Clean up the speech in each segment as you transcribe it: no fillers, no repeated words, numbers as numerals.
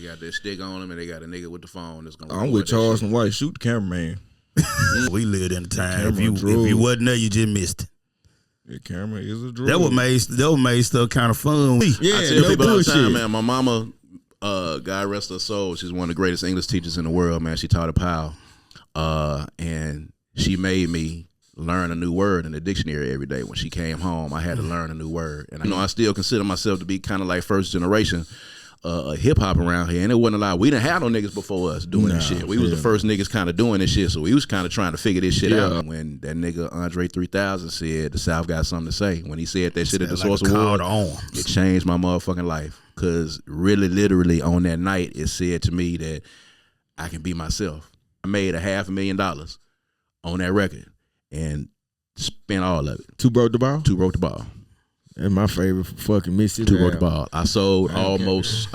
got that stick on them, and they got a nigga with the phone that's gonna. I'm with Charles and White. Shoot the cameraman. We lived in the time. If you wasn't there, you just missed it. The camera is a drug. That what made stuff kind of fun. Yeah, I tell people all the time, man. My mama, God rest her soul, she's one of the greatest English teachers in the world, man. She taught at Powell, and she made me learn a new word in the dictionary every day. When she came home, I had to learn a new word. And I still consider myself to be kind of like first generation hip hop around here. And it wasn't a lot. We didn't have no niggas before us doing this shit. We was the first niggas kind of doing this shit. So we was kind of trying to figure this shit out. When that nigga Andre 3000 said the South got something to say, when he said that shit at the Source Award, it changed my motherfucking life. Because really, literally on that night, it said to me that I can be myself. I made $500,000 on that record. And spent all of it. Two Broke the Ball? Two Broke the Ball. And my favorite fucking Mississippi. Two Broke the Ball. I sold almost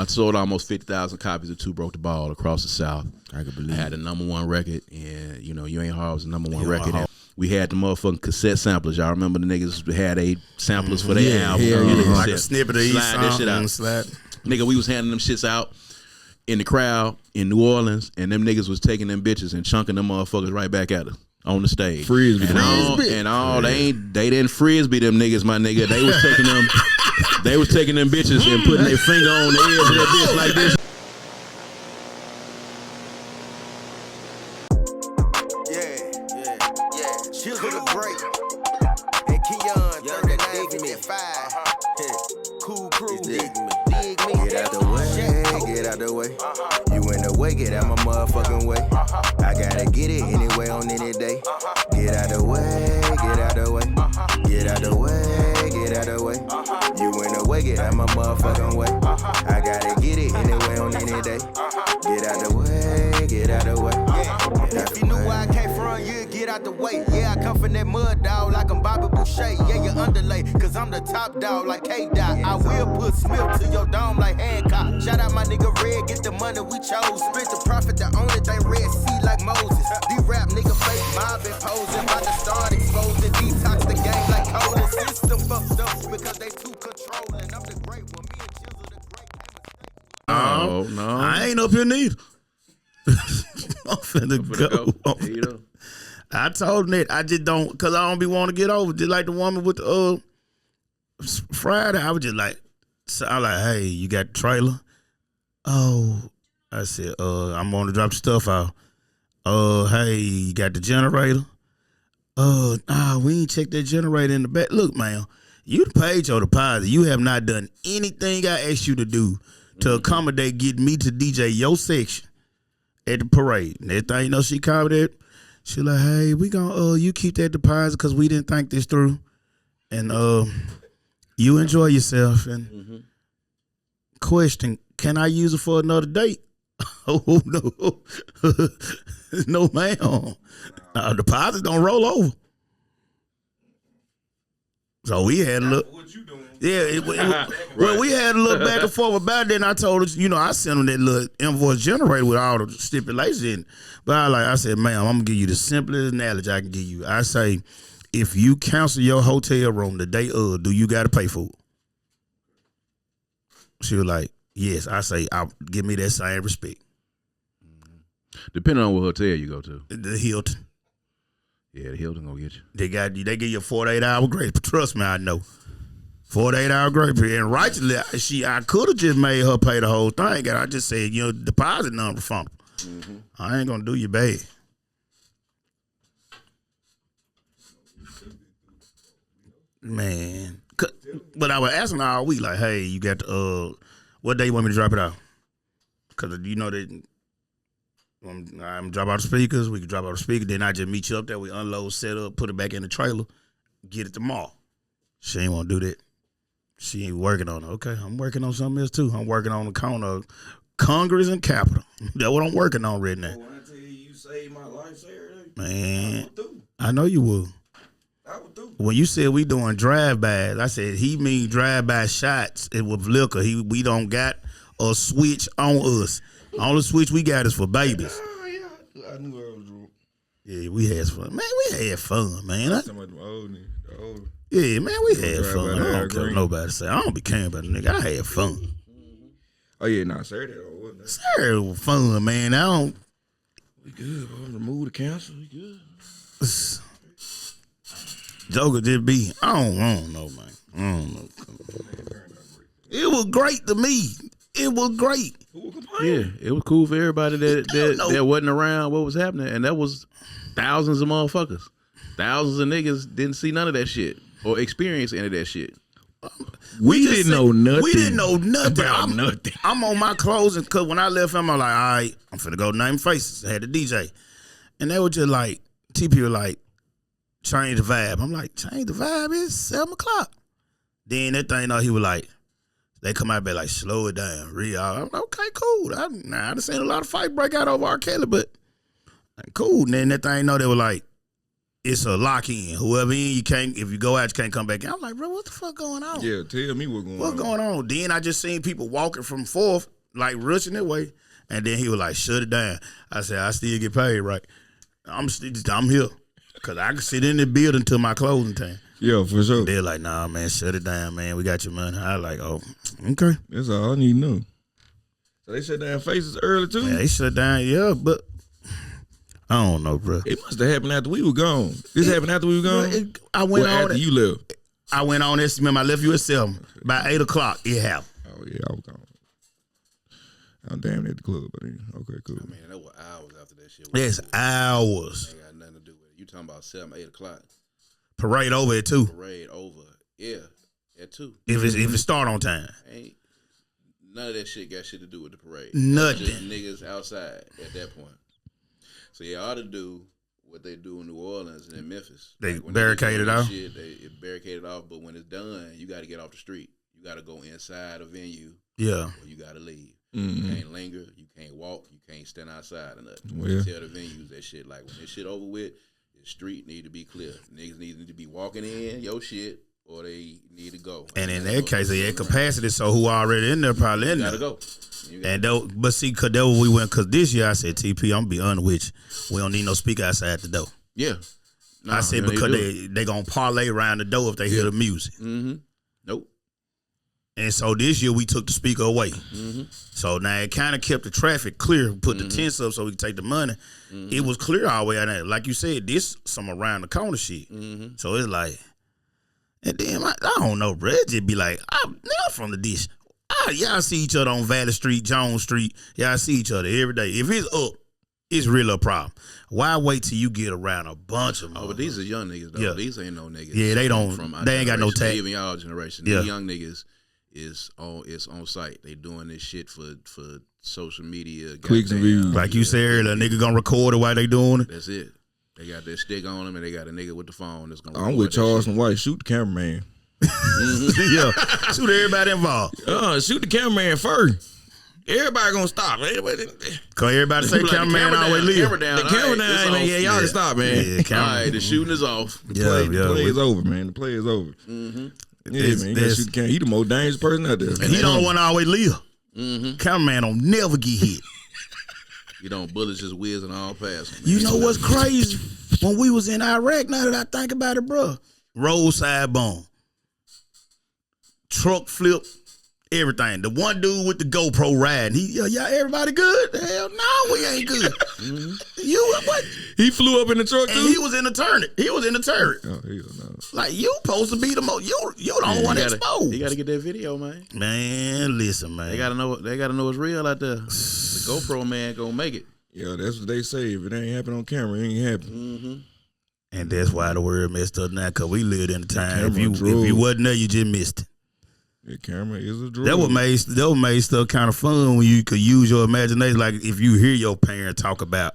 50,000 copies of Two Broke the Ball across the South. I can believe I had the #1 record, and You Ain't Hard was the #1 record. And we had the motherfucking cassette samplers. Y'all remember the niggas had samplers for their album. Like a snippet of each song. That shit out. Nigga, we was handing them shits out in the crowd in New Orleans, and them niggas was taking them bitches and chunking them motherfuckers right back at us. On the stage, Frisbee, they didn't frisbee them niggas, my nigga. They was taking them bitches and putting their finger on the edge of that bitch like this. Yeah. Chill with a break. And Keon, 3955. Cool crew, dig me. Get out the way. You in the way, get out my motherfucking way. I gotta get it anyway on any day. Get out the way, get out the way. Get out the way, get out the way. You in the way, get out my motherfucking way. I gotta get it anyway on any day. Get out the way, get out the way. If you knew where I came from, you'd get out the way. Yeah, I come from that mud, dog, like I'm Bobby Boucher. Yeah, you underlay, cause I'm the top dog like K-Dot. I will put Smith to your dome like Hancock. Shout out my nigga Red, get the money we chose. Spent the profit, the only thing Red Sea like Moses. D-rap nigga fake mob and posing. About to start exposing, detox the game like cola. System fucked up because they too controlling. I'm the great one, me and Chisel the great. No. I ain't up here neither. I'm finna go. I told him that I just don't, cause I don't be want to get over. Just like the woman with the Friday, I was just like, so I like, hey, you got the trailer? Oh, I said, I'm gonna drop the stuff out. Hey, you got the generator? We ain't checked that generator in the back. Look, man, you paid your deposit. You have not done anything I asked you to do to accommodate getting me to DJ your section at the parade. And everything, she called it. She like, hey, we gonna you keep that deposit because we didn't think this through, and you enjoy yourself. And question, can I use it for another date? Oh no, no ma'am. Deposit don't roll over. So we had a look. What you doing? Yeah, well, we had a little back and forth about that, and I told her, I sent them that little invoice generator with all the stipulations in it. But I said, ma'am, I'm gonna give you the simplest analogy I can give you. I say, if you cancel your hotel room the day of, do you gotta pay for it? She was like, yes. I say, give me that same respect. Depending on what hotel you go to. The Hilton. Yeah, the Hilton gonna get you. They give you a 48-hour grace. Trust me, I know. 48-hour grace period. And rightfully, I could have just made her pay the whole thing. And I just said, deposit number from her. I ain't gonna do you bad. Man. But I was asking her all week, like, hey, you got what day you want me to drop it out? Because that I'm drop out the speakers. We can drop out the speaker. Then I just meet you up there. We unload, set up, put it back in the trailer, get it tomorrow. She ain't want to do that. She ain't working on it. Okay, I'm working on something else too. I'm working on the corner of Congress and Capitol. That's what I'm working on right now. When I tell you saved my life, Saturday, man, I know you would. I would do. When you said we doing drive-bys, I said he mean drive-by shots with liquor. We don't got a switch on us. Only switch we got is for babies. Yeah, I knew I was drunk. Yeah, we had fun. Man, we had fun, man. Yeah, man, we had fun. I don't care what nobody say. I don't be caring about the nigga. I had fun. Oh yeah, nah, Saturday wasn't that? Saturday was fun, man. We good, bro. Remove the cancer. We good. Joker just be. I don't know, man. I don't know. It was great to me. It was great. Yeah, it was cool for everybody that wasn't around what was happening, and that was thousands of motherfuckers. Thousands of niggas didn't see none of that shit or experience any of that shit. We didn't know nothing. We didn't know nothing. About nothing. I'm on my closing because when I left him, I'm like, all right, I'm finna go name faces. I had the DJ. And they were just like, TP were like, change the vibe. I'm like, change the vibe? It's 7 o'clock. Then that thing, he was like, they come out there like, slow it down. I'm like, okay, cool. I done seen a lot of fight break out over R. Kelly, but like, cool. And then that thing, they were like, it's a lock in. Whoever in, you can't, if you go out, you can't come back in. I'm like, bro, what the fuck going on? Yeah, tell me what's going on. Then I just seen people walking from 4th, like rushing that way. And then he was like, shut it down. I said, I still get paid, right? I'm here. Because I can sit in the building till my closing time. Yeah, for sure. They're like, nah, man, shut it down, man. We got your money. I was like, oh, okay. That's all I need to know. So they shut down faces early, too? Yeah, they shut down, yeah, but I don't know, bro. It must have happened after we were gone. This happened after we were gone? I went on after you left? I went on this. Remember, I left you at 7. By 8 o'clock, it happened. Oh, yeah, I was gone. I'm damn at the club, but okay, cool. I mean, that was hours after that shit. It's hours. Ain't got nothing to do with it. You talking about 7, 8 o'clock. Parade over at 2. Parade over. Yeah, at 2. If it start on time. Ain't none of that shit got shit to do with the parade. Nothing. Just niggas outside at that point. So you ought to do what they do in New Orleans and in Memphis. They like barricaded off. It barricaded off, but when it's done, you got to get off the street. You got to go inside a venue. Yeah. Or you got to leave. Mm-hmm. You can't linger. You can't walk. You can't stand outside or nothing. Well, You tell the venues that shit. Like when this shit over with, the street need to be clear. Niggas need to be walking in your shit, or they need to go. And in that case, they had capacity, so who already in there probably in there. Gotta go. And but see, cause that we went, cause this year I said, TP, I'm gonna be honest with you, we don't need no speaker outside the door. Yeah. No, I said because they gonna parlay around the door if they hear the music. Mm-hmm. Nope. And so this year we took the speaker away. Mm-hmm. So now it kind of kept the traffic clear, put the tents up so we could take the money. It was clear all the way out there. Like you said, this some around the corner shit. Mm-hmm. So it's like, and then I don't know, bro. It just be like, I'm from the dish. Y'all see each other on Valley Street, Jones Street. Y'all see each other every day. If it's up, it's really a problem. Why wait till you get around a bunch of them? Oh, but these are young niggas, though. Yeah. These ain't no niggas. Yeah, they don't. They ain't got no tag. Even y'all generation. Yeah. These young niggas is on site. They doing this shit for social media. Clicks and views. Like you said earlier, a nigga gonna record it while they doing it. That's it. They got their stick on them, and they got a nigga with the phone that's gonna. I'm with Charles and White. Shoot the cameraman. Yeah, shoot everybody involved. Shoot the cameraman first. Everybody gonna stop. Cause everybody say cameraman always leave. Camera down. The camera down, man. Yeah, y'all can stop, man. Yeah, All right, the shooting is off. The play is over, man. The play is over. Mm-hmm. Yeah, man. You gotta shoot the camera. He the most dangerous person out there. And he don't want to always leave. Mm-hmm. Cameraman don't never get hit. You don't bullets just whizzing all past him. You know what's crazy? When we was in Iraq, now that I think about it, bro, roadside bomb, truck flip, everything. The one dude with the GoPro riding, y'all everybody good? Hell no, we ain't good. You what? He flew up in the truck And too? he was in the turret. Oh, hell no. Like you supposed to be the most. You don't want to expose. You got to get that video, man. Man, listen, man. They gotta know it's real out there. The GoPro man gonna make it. Yeah, that's what they say. If it ain't happen on camera, it ain't happen. Mm-hmm. And that's why the word messed up now, because we lived in the time. If you drug. wasn't there, you just missed it. The camera is a drug. That what made stuff kind of fun when you could use your imagination. Like if you hear your parents talk about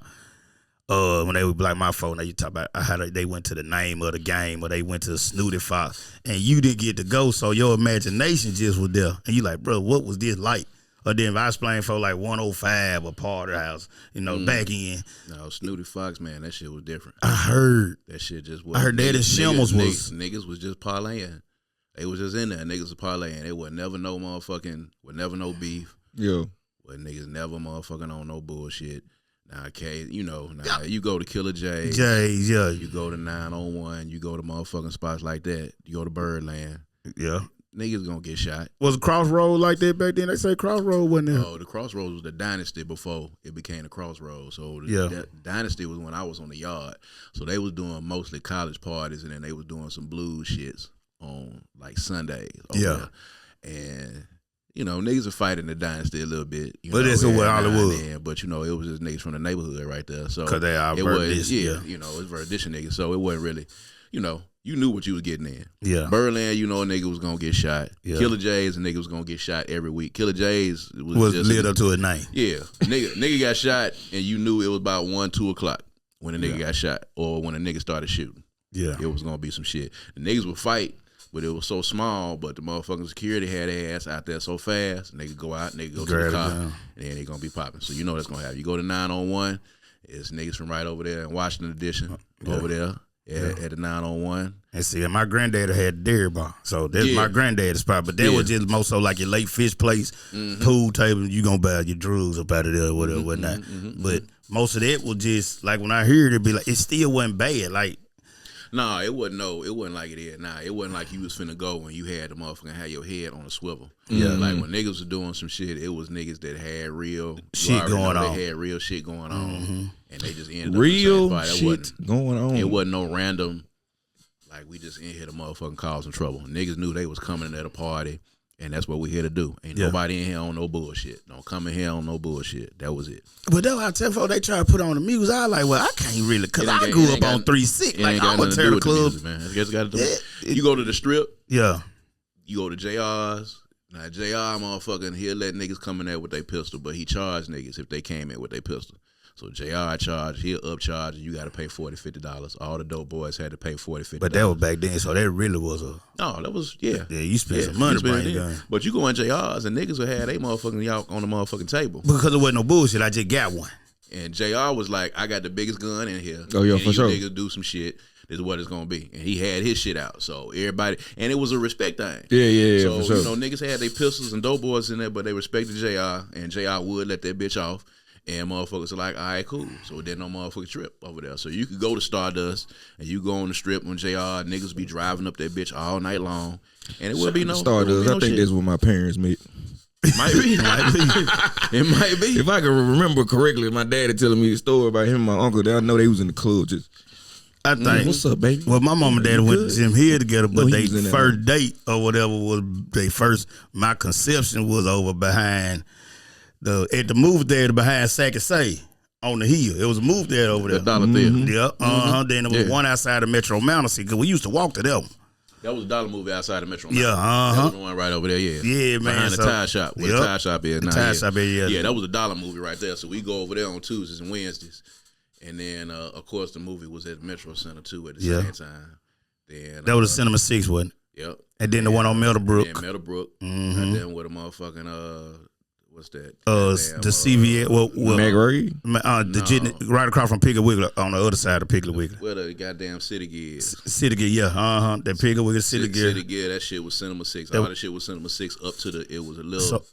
when they would be like my phone, you talk about how they went to the name of the game or they went to the Snooty Fox and you didn't get to go, so your imagination just was there. And you like, bro, what was this like? Or then if I explain for like 105 or Party House, back in. No, Snooty Fox, man, that shit was different. I heard. That shit just was. I heard that Shimmels was. Niggas was just parlaying. They was just in there. Niggas was parlaying. They would never know no beef. Yeah. But niggas never motherfucking on no bullshit. Now, okay, you go to Killer J. Yeah. You go to 901. You go to motherfucking spots like that. You go to Birdland. Yeah. niggas gonna get shot. Was a Crossroad like that back then? They say Crossroad wasn't there. Oh, the Crossroads was the Dynasty before it became the Crossroads. So that Dynasty was when I was on the yard. So they was doing mostly college parties, and then they was doing some blues shits on like Sundays. There. And you know, niggas are fighting the Dynasty a little bit. But that's what Hollywood. But you know, it was just niggas from the neighborhood right there. So because they are you know, it was Verdition niggas. So it wasn't really, you know, you knew what you was getting in. Yeah. Birdland, you know, a nigga was gonna get shot. Yeah. Killer J's, a nigga was gonna get shot every week. Killer J's was just lit up to a name. Yeah, nigga got shot, and you knew it was about 1, 2 o'clock when a nigga got shot, or when a nigga started shooting. Yeah, it was gonna be some shit. The niggas would fight, but it was so small. But the motherfucking security had their ass out there so fast, and they could go out, and they could go to the car, and then they gonna be popping. So you know that's gonna happen. You go to 901, it's niggas from right over there in Washington Edition over there. At the 901. And see, my granddad had dairy bar. So that's my granddad's spot. But that was just most so like your late fish place, pool table, you gonna buy your drugs up out of there or whatever, whatnot. But most of that was just like when I heard it be like, it still wasn't bad. Like, nah, it wasn't like it is. Nah, it wasn't like you was finna go when you had the motherfucking have your head on a swivel. Yeah. Like when niggas was doing some shit, it was niggas that had real shit going on. They had real shit going on. And they just ended up real in the same spot. shit going on. It wasn't no random, like we just in here to motherfucking cause some trouble. Niggas knew they was coming at a party, and that's what we here to do. Ain't nobody in here on no bullshit. Don't come in here on no bullshit. That was it. But though I tell folks they try to put on the music, I like, well, I can't really, because I grew up on 3-6. Like, I'm going to tear the club. Man. I guess got to do it. You go to the strip. Yeah. You go to JR's. Now, JR, motherfucking, he'll let niggas come in there with their pistol, but he charged niggas if they came in with their pistol. So JR charged, he'll upcharge, and you got to pay $40, $50. All the dope boys had to pay $40, $50. But that was back then, so that really was a... No, that was, yeah. Yeah, you spent some money to bring it down. But you go in JR's, and niggas would have they motherfucking y'all on the motherfucking table. Because there wasn't no bullshit, I just got one. And JR was like, I got the biggest gun in here. Oh, yeah, for sure. Niggas do some shit. This is what it's gonna be. And he had his shit out. So everybody, and it was a respect thing. Yeah, so, for sure. You know, niggas had their pistols and dope boys in there, but they respected JR, and JR would let that bitch off. And motherfuckers are like, all right, cool. So there's no motherfucking trip over there. So you could go to Stardust, and you go on the strip on JR, niggas be driving up that bitch all night long. And it would be no Stardust. I think that's what my parents met. Might be. It might be. If I can remember correctly, my daddy telling me the story about him and my uncle. I know they was in the club just... I think. What's up, baby? Well, my mom and dad went to Jim Hill together, but they first date or whatever was they first. My conception was over behind at the movie theater behind Sack and Say on the hill. It was a movie theater over there. The Dollar Theater. Yeah. Then there was one outside of Metro Mountain because we used to walk to them. That was a dollar movie outside of Metro. Yeah, That was the one right over there, yeah. Yeah, man. Behind the tire shop. Where the tire shop is now. Tire shop is, yeah, that was a dollar movie right there. So we go over there on Tuesdays and Wednesdays. And then, of course, the movie was at Metro Center, too, at the same time. Then that was the Cinema 6 one. Yep. And then the one on Meadowbrook. Yeah, Meadowbrook. And then with a motherfucking, what's that? The CVS. McRae? Right across from Piggly Wiggly on the other side of Piggly Wiggly. Where the goddamn City Gear is. City Gear, yeah. That Piggly Wiggly City Gear. City Gear, that shit was Cinema 6. All that shit was Cinema 6 up to it was a little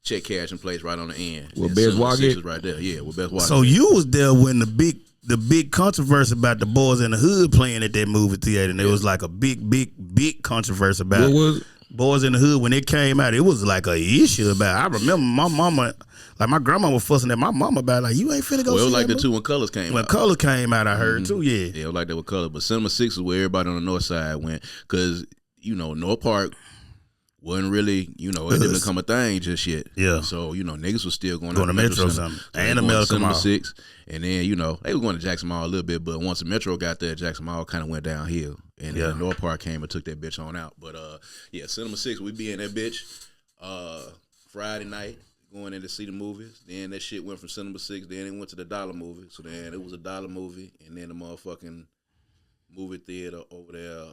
check cashing place right on the end. With Best Walker? Was right there. Yeah, with Best Walker. So you was there when the big controversy about the Boys in the Hood playing at that movie theater, and it was like a big controversy about what was it? Boys in the Hood when it came out. It was like a issue about. I remember my mama, like my grandma was fussing at my mama about like, you ain't finna go. Well, it was see like that the two when Colors came out. When Colors came out, I heard too. Yeah, it was like that with Colors, but Cinema 6 is where everybody on the north side went because North Park wasn't really, it didn't become a thing just yet. Yeah. So, niggas was still going to Metro or something. And the Metro Cinema 6. And then, they were going to Jackson Mall a little bit, but once the Metro got there, Jackson Mall kind of went downhill. And then North Park came and took that bitch on out. But, Cinema 6, we be in that bitch Friday night going in to see the movies. Then that shit went from Cinema 6, then it went to the dollar movie. So then it was a dollar movie, and then the motherfucking movie theater over there,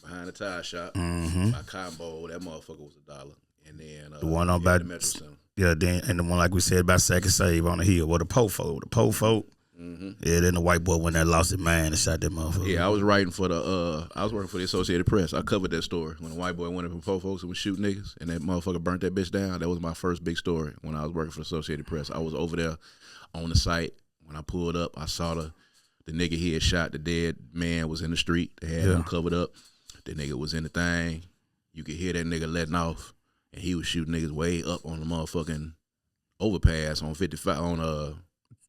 behind the tire shop by Cotton Bowl, that motherfucker was $1. And then the one on by the Metro Center. Yeah, then and the one like we said about Second Save on the hill, the po folk. Yeah, then the white boy went there, lost his mind and shot that motherfucker. Yeah, I was working for the Associated Press. I covered that story when the white boy went up in po folks and was shooting niggas, and that motherfucker burnt that bitch down. That was my first big story when I was working for the Associated Press. I was over there on the site. When I pulled up, I saw the nigga he had shot. The dead man was in the street. They had him covered up. The nigga was in the thing. you could hear that nigga letting off, and he was shooting niggas way up on the motherfucking overpass on 55 on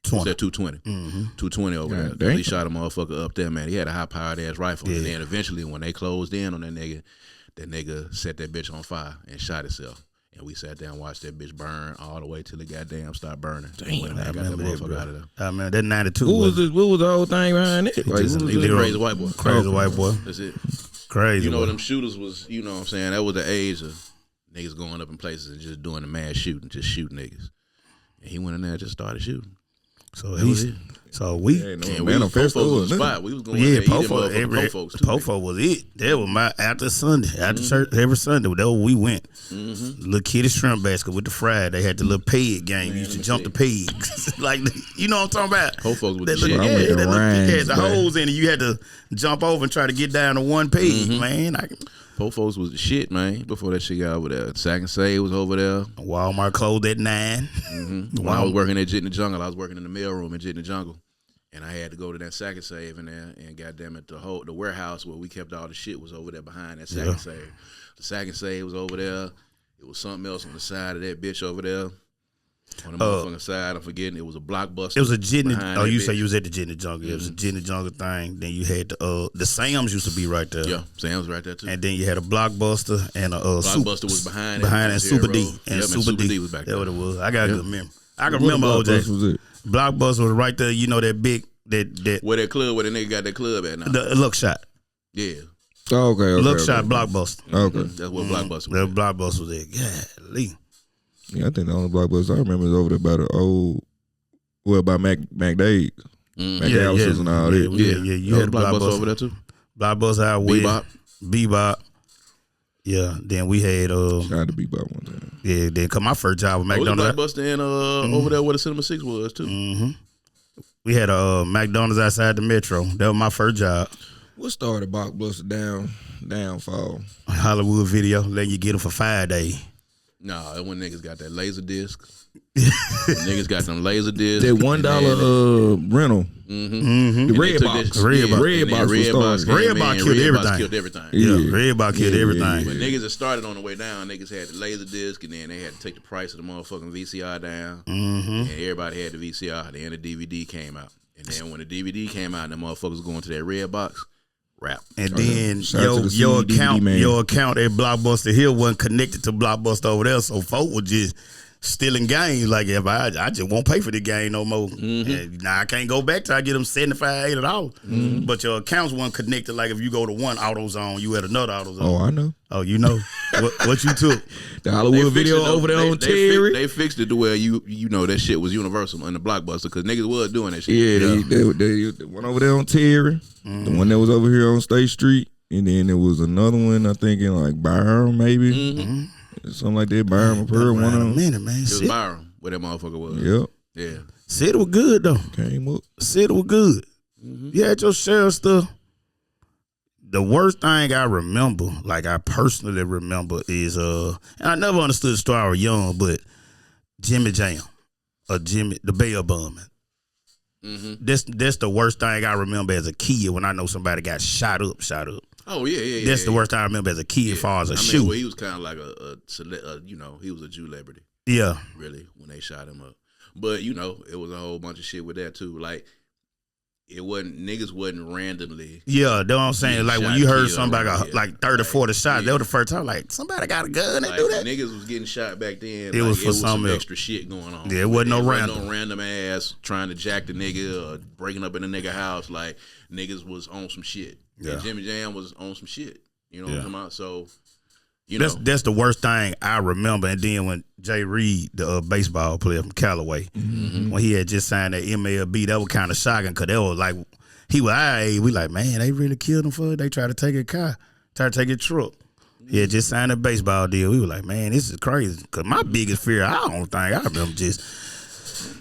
220. 220 over there. Dang. He shot a motherfucker up there, man. He had a high powered ass rifle. And then eventually when they closed in on that nigga set that bitch on fire and shot himself. And we sat down and watched that bitch burn all the way till it goddamn stopped burning. Damn, I got that motherfucker out of there. I mean, that 92. What was the whole thing behind it? He was a crazy white boy. Crazy white boy. That's it. Crazy. You know boy. them shooters was, you know what I'm saying? That was the age of niggas going up in places and just doing the mass shooting, just shooting niggas. And he went in there and just started shooting. So we We was po-folks on the spot. We was going there po-folks was it. That was my after Sunday, after church every Sunday. That was we went. Little kitty shrimp basket with the fried. They had the little peg game. You used to jump the pegs, like you know what I'm talking about. Po-folks with that the shit. had the holes in it. You had to jump over and try to get down to one peg, man. Po-folks was the shit, man. Before that shit got over there, Sack and Say was over there. Walmart closed at 9. When I was working at Jit in the Jungle, I was working in the mailroom at Jit in the Jungle. And I had to go to that Sack and Save in there, and goddamn it, the warehouse where we kept all the shit was over there behind that Sack and Save. The Sack and Save was over there. It was something else on the side of that bitch over there. On the motherfucking side, I'm forgetting. It was a Blockbuster. It was a Jit in the you say you was at the Jit in the Jungle. It was a Jit in the Jungle thing. Then you had the Sam's used to be right there. Yeah, Sam's right there too. And then you had a Blockbuster and a Blockbuster was behind and Super D. And Super D was back there. That's what it was. I got a good memory. I can remember OJ. Was it? Blockbuster was right there. You know that big that where that club, where the nigga got that club at now. The Look Shot. Yeah. Oh, okay. Look Shot Blockbuster. Okay. That's what Blockbuster was. That Blockbuster was there. Golly. Yeah, I think the only Blockbuster I remember is over there by the old, by Mac Days. Mac houses and all that. Yeah. You had a Blockbuster over there too. Blockbuster out with Bebop. Yeah. Then we had Shout out to Bebop one time. Yeah. Then come my first job with McDonald's. Blockbuster and over there where the Cinema 6 was too. We had a McDonald's outside the Metro. That was my first job. What started Blockbuster downfall? Hollywood Video, letting you get them for 5 days. Nah, that when niggas got that laser disc. Niggas got them laser discs. That $1 rental. The Red Box. Red Box killed everything. Yeah, Red Box killed everything. When niggas had started on the way down, niggas had the laser disc, and then they had to take the price of the motherfucking VCR down. And everybody had the VCR. Then the DVD came out. And then when the DVD came out, and the motherfuckers going to that Red Box, rap. And then your account at Blockbuster Hill wasn't connected to Blockbuster over there, so folk were just stealing games. Like, if I just won't pay for the game no more. And now I can't go back till I get them $75, $80. But your accounts weren't connected. Like if you go to one AutoZone, you had another AutoZone. Oh, I know. Oh, you know what you took? The Hollywood Video over there on Terry. They fixed it to where you know that shit was universal in the Blockbuster because niggas was doing that shit. Yeah, the one over there on Terry, the one that was over here on State Street, and then there was another one I think in like Byram maybe. Something like that, Byram Pearl, one of them. Minute, man. It was Byram, where that motherfucker was. Yep. Yeah. Said it was good though. Came up. Said it was good. You had your share of stuff. The worst thing I remember, like I personally remember, is and I never understood the story. I was young, but Jimmy Jam, the bail bombing. That's the worst thing I remember as a kid when I know somebody got shot up. Oh yeah. That's the worst thing I remember as a kid, as far as a shoot. Well, he was kind of like he was a Jew celebrity. Yeah, really, when they shot him up. But it was a whole bunch of shit with that too. Like niggas wasn't randomly. Yeah, that's what I'm saying. Like when you heard somebody got like 30 or 40 shots, that was the first time. Like somebody got a gun and do that. Niggas was getting shot back then. It was for some extra shit going on. Yeah, it wasn't no random. No random ass trying to jack the nigga or breaking up in the nigga house. Like niggas was on some shit. Yeah, and Jimmy Jam was on some shit. You know what I'm talking about? So. That's the worst thing I remember. And then when Jay Reed, the baseball player from Callaway, when he had just signed that MLB, that was kind of shocking because they was like, we like, man, they really killed him for it. They tried to take a car, tried to take a truck. He had just signed a baseball deal. We were like, man, this is crazy. Because my biggest fear, I remember just,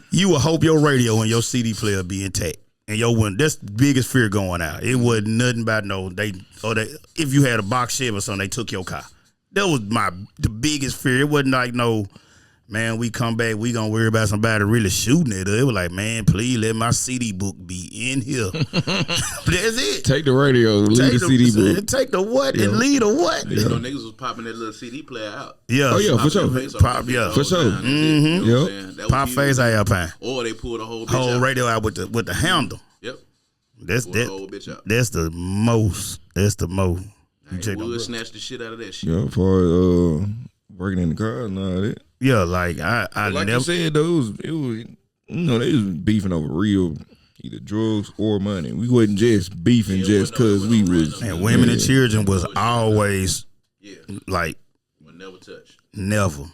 you would hope your radio and your CD player be intact. And that's the biggest fear going out. It wasn't nothing about if you had a box Chevy or something, they took your car. That was the biggest fear. It wasn't like man, we come back, we gonna worry about somebody really shooting at her. It was like, man, please let my CD book be in here. That's it. Take the radio, leave the CD book. Take the what and leave the what. You know, niggas was popping that little CD player out. Yeah. Oh yeah, for sure. Pop, yeah. For sure. Mm-hmm. Pop face Alpine. Or they pulled the whole bitch out. Radio out with the handle. Yep. That's the whole bitch out. That's the most. That's the most. They would snatch the shit out of that shit. Yeah, for working in the cars and all that. Yeah, like I like never you said though, it was they was beefing over real either drugs or money. We wasn't just beefing just because we was. And women and children was always like would never touch. Never.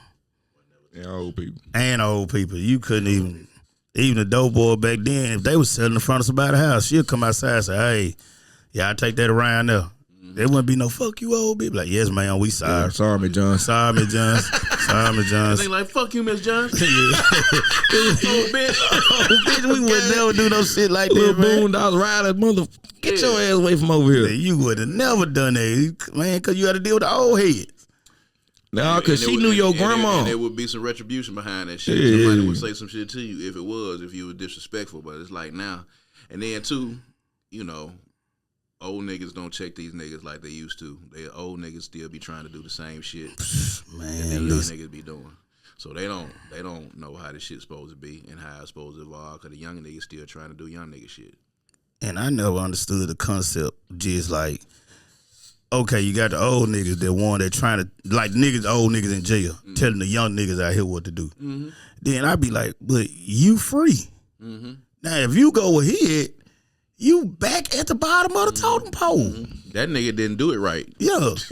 And old people. And old people. You couldn't even the dope boy back then, if they was selling in front of somebody's house, she'll come outside and say, hey, I take that around there. There wouldn't be no fuck you old bitch. Like, yes, man, we sorry. Yeah, sorry, Miss Johnson. Sorry, Miss Johnson. Sorry, Miss Johnson. They like, fuck you, Miss Johnson. Old bitch, we would never do no shit like that, man. Boondocks rider, mother. Get your ass away from over here. You would have never done that, man, because you had to deal with the old heads. Nah, because she knew your grandma. And there would be some retribution behind that shit. Yeah. Somebody would say some shit to you if you were disrespectful. But it's like now. And then, too, you know, old niggas don't check these niggas like they used to. Old niggas still be trying to do the same shit man, that young niggas be doing. So they don't know how this shit's supposed to be and how it's supposed to evolve because the young niggas still trying to do young nigga shit. And I never understood the concept just like, okay, you got the old niggas that trying to, like old niggas in jail, telling the young niggas out here what to do. Mm-hmm. Then I be like, but you free. Mm-hmm. Now, if you go ahead, you back at the bottom of the totem pole. Mm-hmm. That nigga didn't do it right. Yeah. That's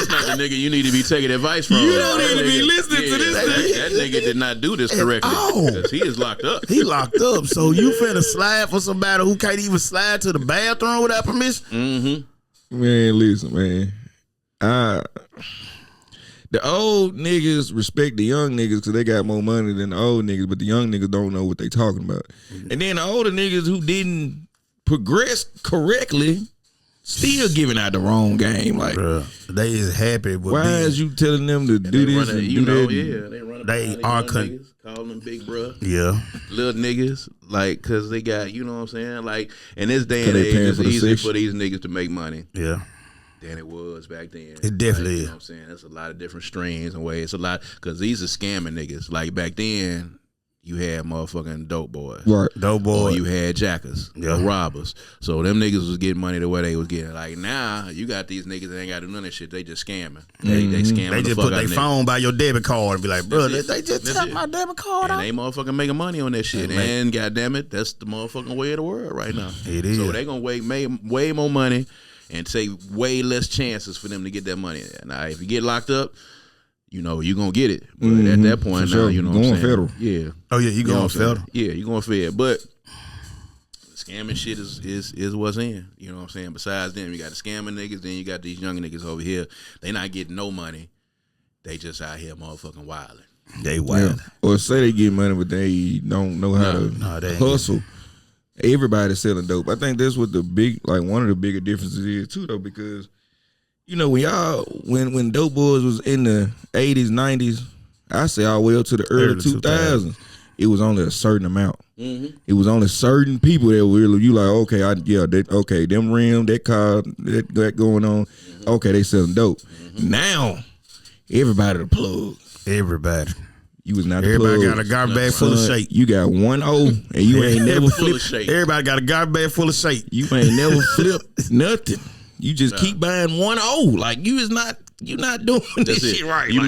not the nigga you need to be taking advice from. You don't need to be listening to this nigga. That nigga did not do this correctly. Because he is locked up. He locked up. So you finna slide for somebody who can't even slide to the bathroom without permission? Mm-hmm. Man, listen, man. The old niggas respect the young niggas because they got more money than the old niggas, but the young niggas don't know what they talking about. Mm-hmm. And then the older niggas who didn't progress correctly still giving out the wrong game. Like, bruh, they is happy with why is you telling them to do this and do that? Yeah, they are niggas, calling them big bruh. Yeah. Little niggas, like, because they got, you know what I'm saying? Like, in this day and age, it's easy for these niggas to make money. Yeah. Than it was back then. It definitely is. You know what I'm saying? There's a lot of different streams and ways. It's a lot, because these are scamming niggas. Like, back then, you had motherfucking dope boys. Right. Dope boys. Or you had jackers. Yeah. Robbers. So them niggas was getting money the way they was getting. Like, now, you got these niggas that ain't got to do none of that shit. They just scamming. They scamming. They just put their phone by your debit card and be like, bro, they just tap my debit card and out. they motherfucking making money on that shit. And goddamn it, that's the motherfucking way of the world right now. It is. So they gonna make way more money and take way less chances for them to get that money. Now, if you get locked up, you know, you're going to get it. But at that point now, you know what I'm saying? Federal. Yeah. Oh, yeah, you going federal. Yeah, you going federal. But scamming shit is what's in. You know what I'm saying? Besides them, you got the scamming niggas, then you got these young niggas over here. They not getting no money. They just out here motherfucking wilding. They wild. Yeah. Or say they get money, but they don't know how to hustle. Everybody's selling dope. I think that's what one of the bigger differences is too, though, because you know when dope boys was in the 80s, 90s, I say all the way up to the early 2000s, it was only a certain amount. Mm-hmm. It was only certain people that were you like, okay, them rim, that car, that going on, okay, they selling dope. Mm-hmm. Now everybody the plug. Everybody. You was not everybody plug. got a garbage bag full of shake. You got 1 O and you ain't never flipped. Everybody got a garbage bag full of shake. You ain't never flipped nothing. You just keep buying 1 O. Like you're not doing this shit right. You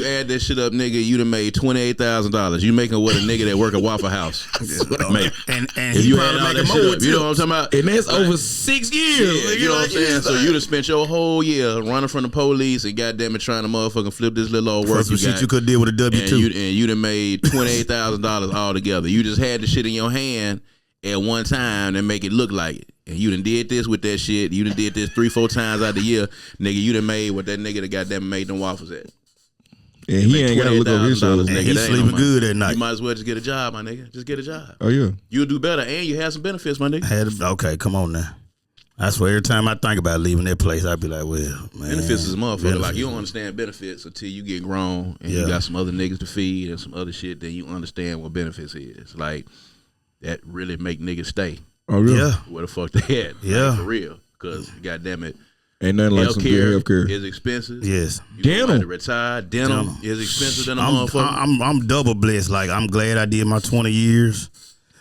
add that shit up, nigga. You done made $28,000. You making what a nigga that work at Waffle House. and he probably making more. You know what I'm talking about? And that's over 6 years. Yeah, you know what I'm saying? So you done spent your whole year running from the police and goddamn it trying to motherfucking flip this little old work. Some shit you could deal with a W-2. And you done made $28,000 all together. You just had the shit in your hand at one time and make it look like it. And you done did this with that shit. You done did this 3-4 times out of the year. Nigga, you done made what that nigga that goddamn made them waffles at. Yeah, he ain't got to look over his shoulders. And he's sleeping good at night. You might as well just get a job, my nigga. Just get a job. Oh, yeah. You'll do better and you have some benefits, my nigga. Okay, come on now. I swear, every time I think about leaving that place, I be like, well, man. Benefits is a motherfucker. Like, you don't understand benefits until you get grown and you got some other niggas to feed and some other shit, then you understand what benefits is. Like, that really make niggas stay. Oh, really? Yeah. Where the fuck they at? Yeah. Like, for real. Because, goddamn it, ain't nothing like some good healthcare. Is expensive. Yes. Dental. To retire. Dental is expensive than a motherfucker. I'm double blessed. Like, I'm glad I did my 20 years.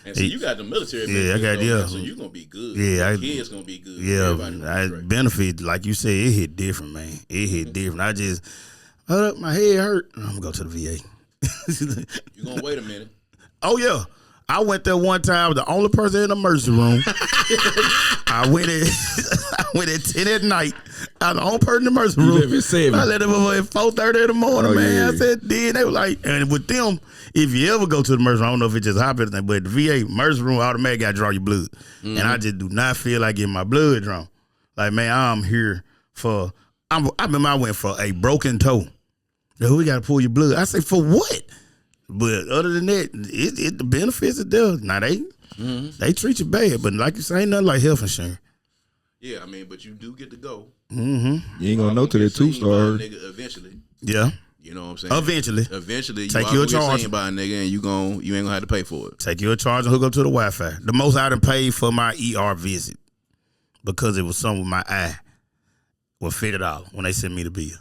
And so you got the military. Yeah, I got so you gonna be good. Yeah, kids gonna be good. Yeah, benefit like you said, it hit different, man. It hit different. I just, my head hurt. I'm gonna go to the VA. You gonna wait a minute? Oh yeah, I went there one time. I was the only person in the emergency room. I went at 10 at night. I was the only person in the emergency room. You live at 7. I let them over at 4:30 in the morning, man. Yeah. I said, then they were like, and with them, if you ever go to the emergency room, I don't know if it just happens, but the VA emergency room automatically got to draw your blood. Mm-hmm. And I just do not feel like getting my blood drawn. Like, man, I'm here for, I remember I went for a broken toe. We got to pull your blood. I say, for what? But other than that, the benefits are there. Now, they treat you bad, but like you say, ain't nothing like health insurance. Yeah, I mean, but you do get to go. Mm-hmm. You ain't gonna know till that 2-star. Nigga, eventually. Yeah. You know what I'm saying? Eventually, take you a charge by a nigga, and you ain't gonna have to pay for it. Take you a charge and hook up to the Wi-Fi. The most I done paid for my ER visit because it was something with my eye was $50 when they sent me the bill.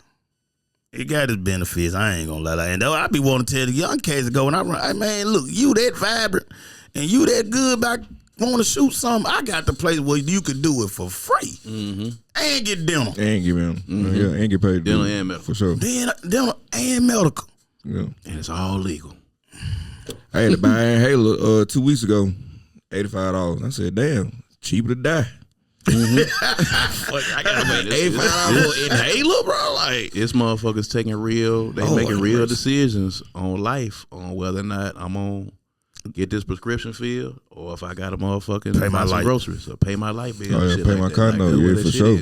It got its benefits. I ain't gonna lie. And though I be wanting to tell the young kids to go and I run, hey man, look, you that vibrant and you that good about want to shoot something. I got the place where you could do it for free and get dental. And get dental. Yeah, and get paid. Dental and medical. For sure. Dental and medical. Yeah. And it's all legal. I had to buy an inhaler 2 weeks ago, $85. I said, damn, cheaper to die. I gotta pay $85 for inhaler, bro. Like, it's motherfuckers taking making real decisions on life, on whether or not I'm on get this prescription filled, or if I got a motherfucking pay my light groceries or pay my light bill. Oh, yeah, shit pay like my that. car note, yeah, for sure.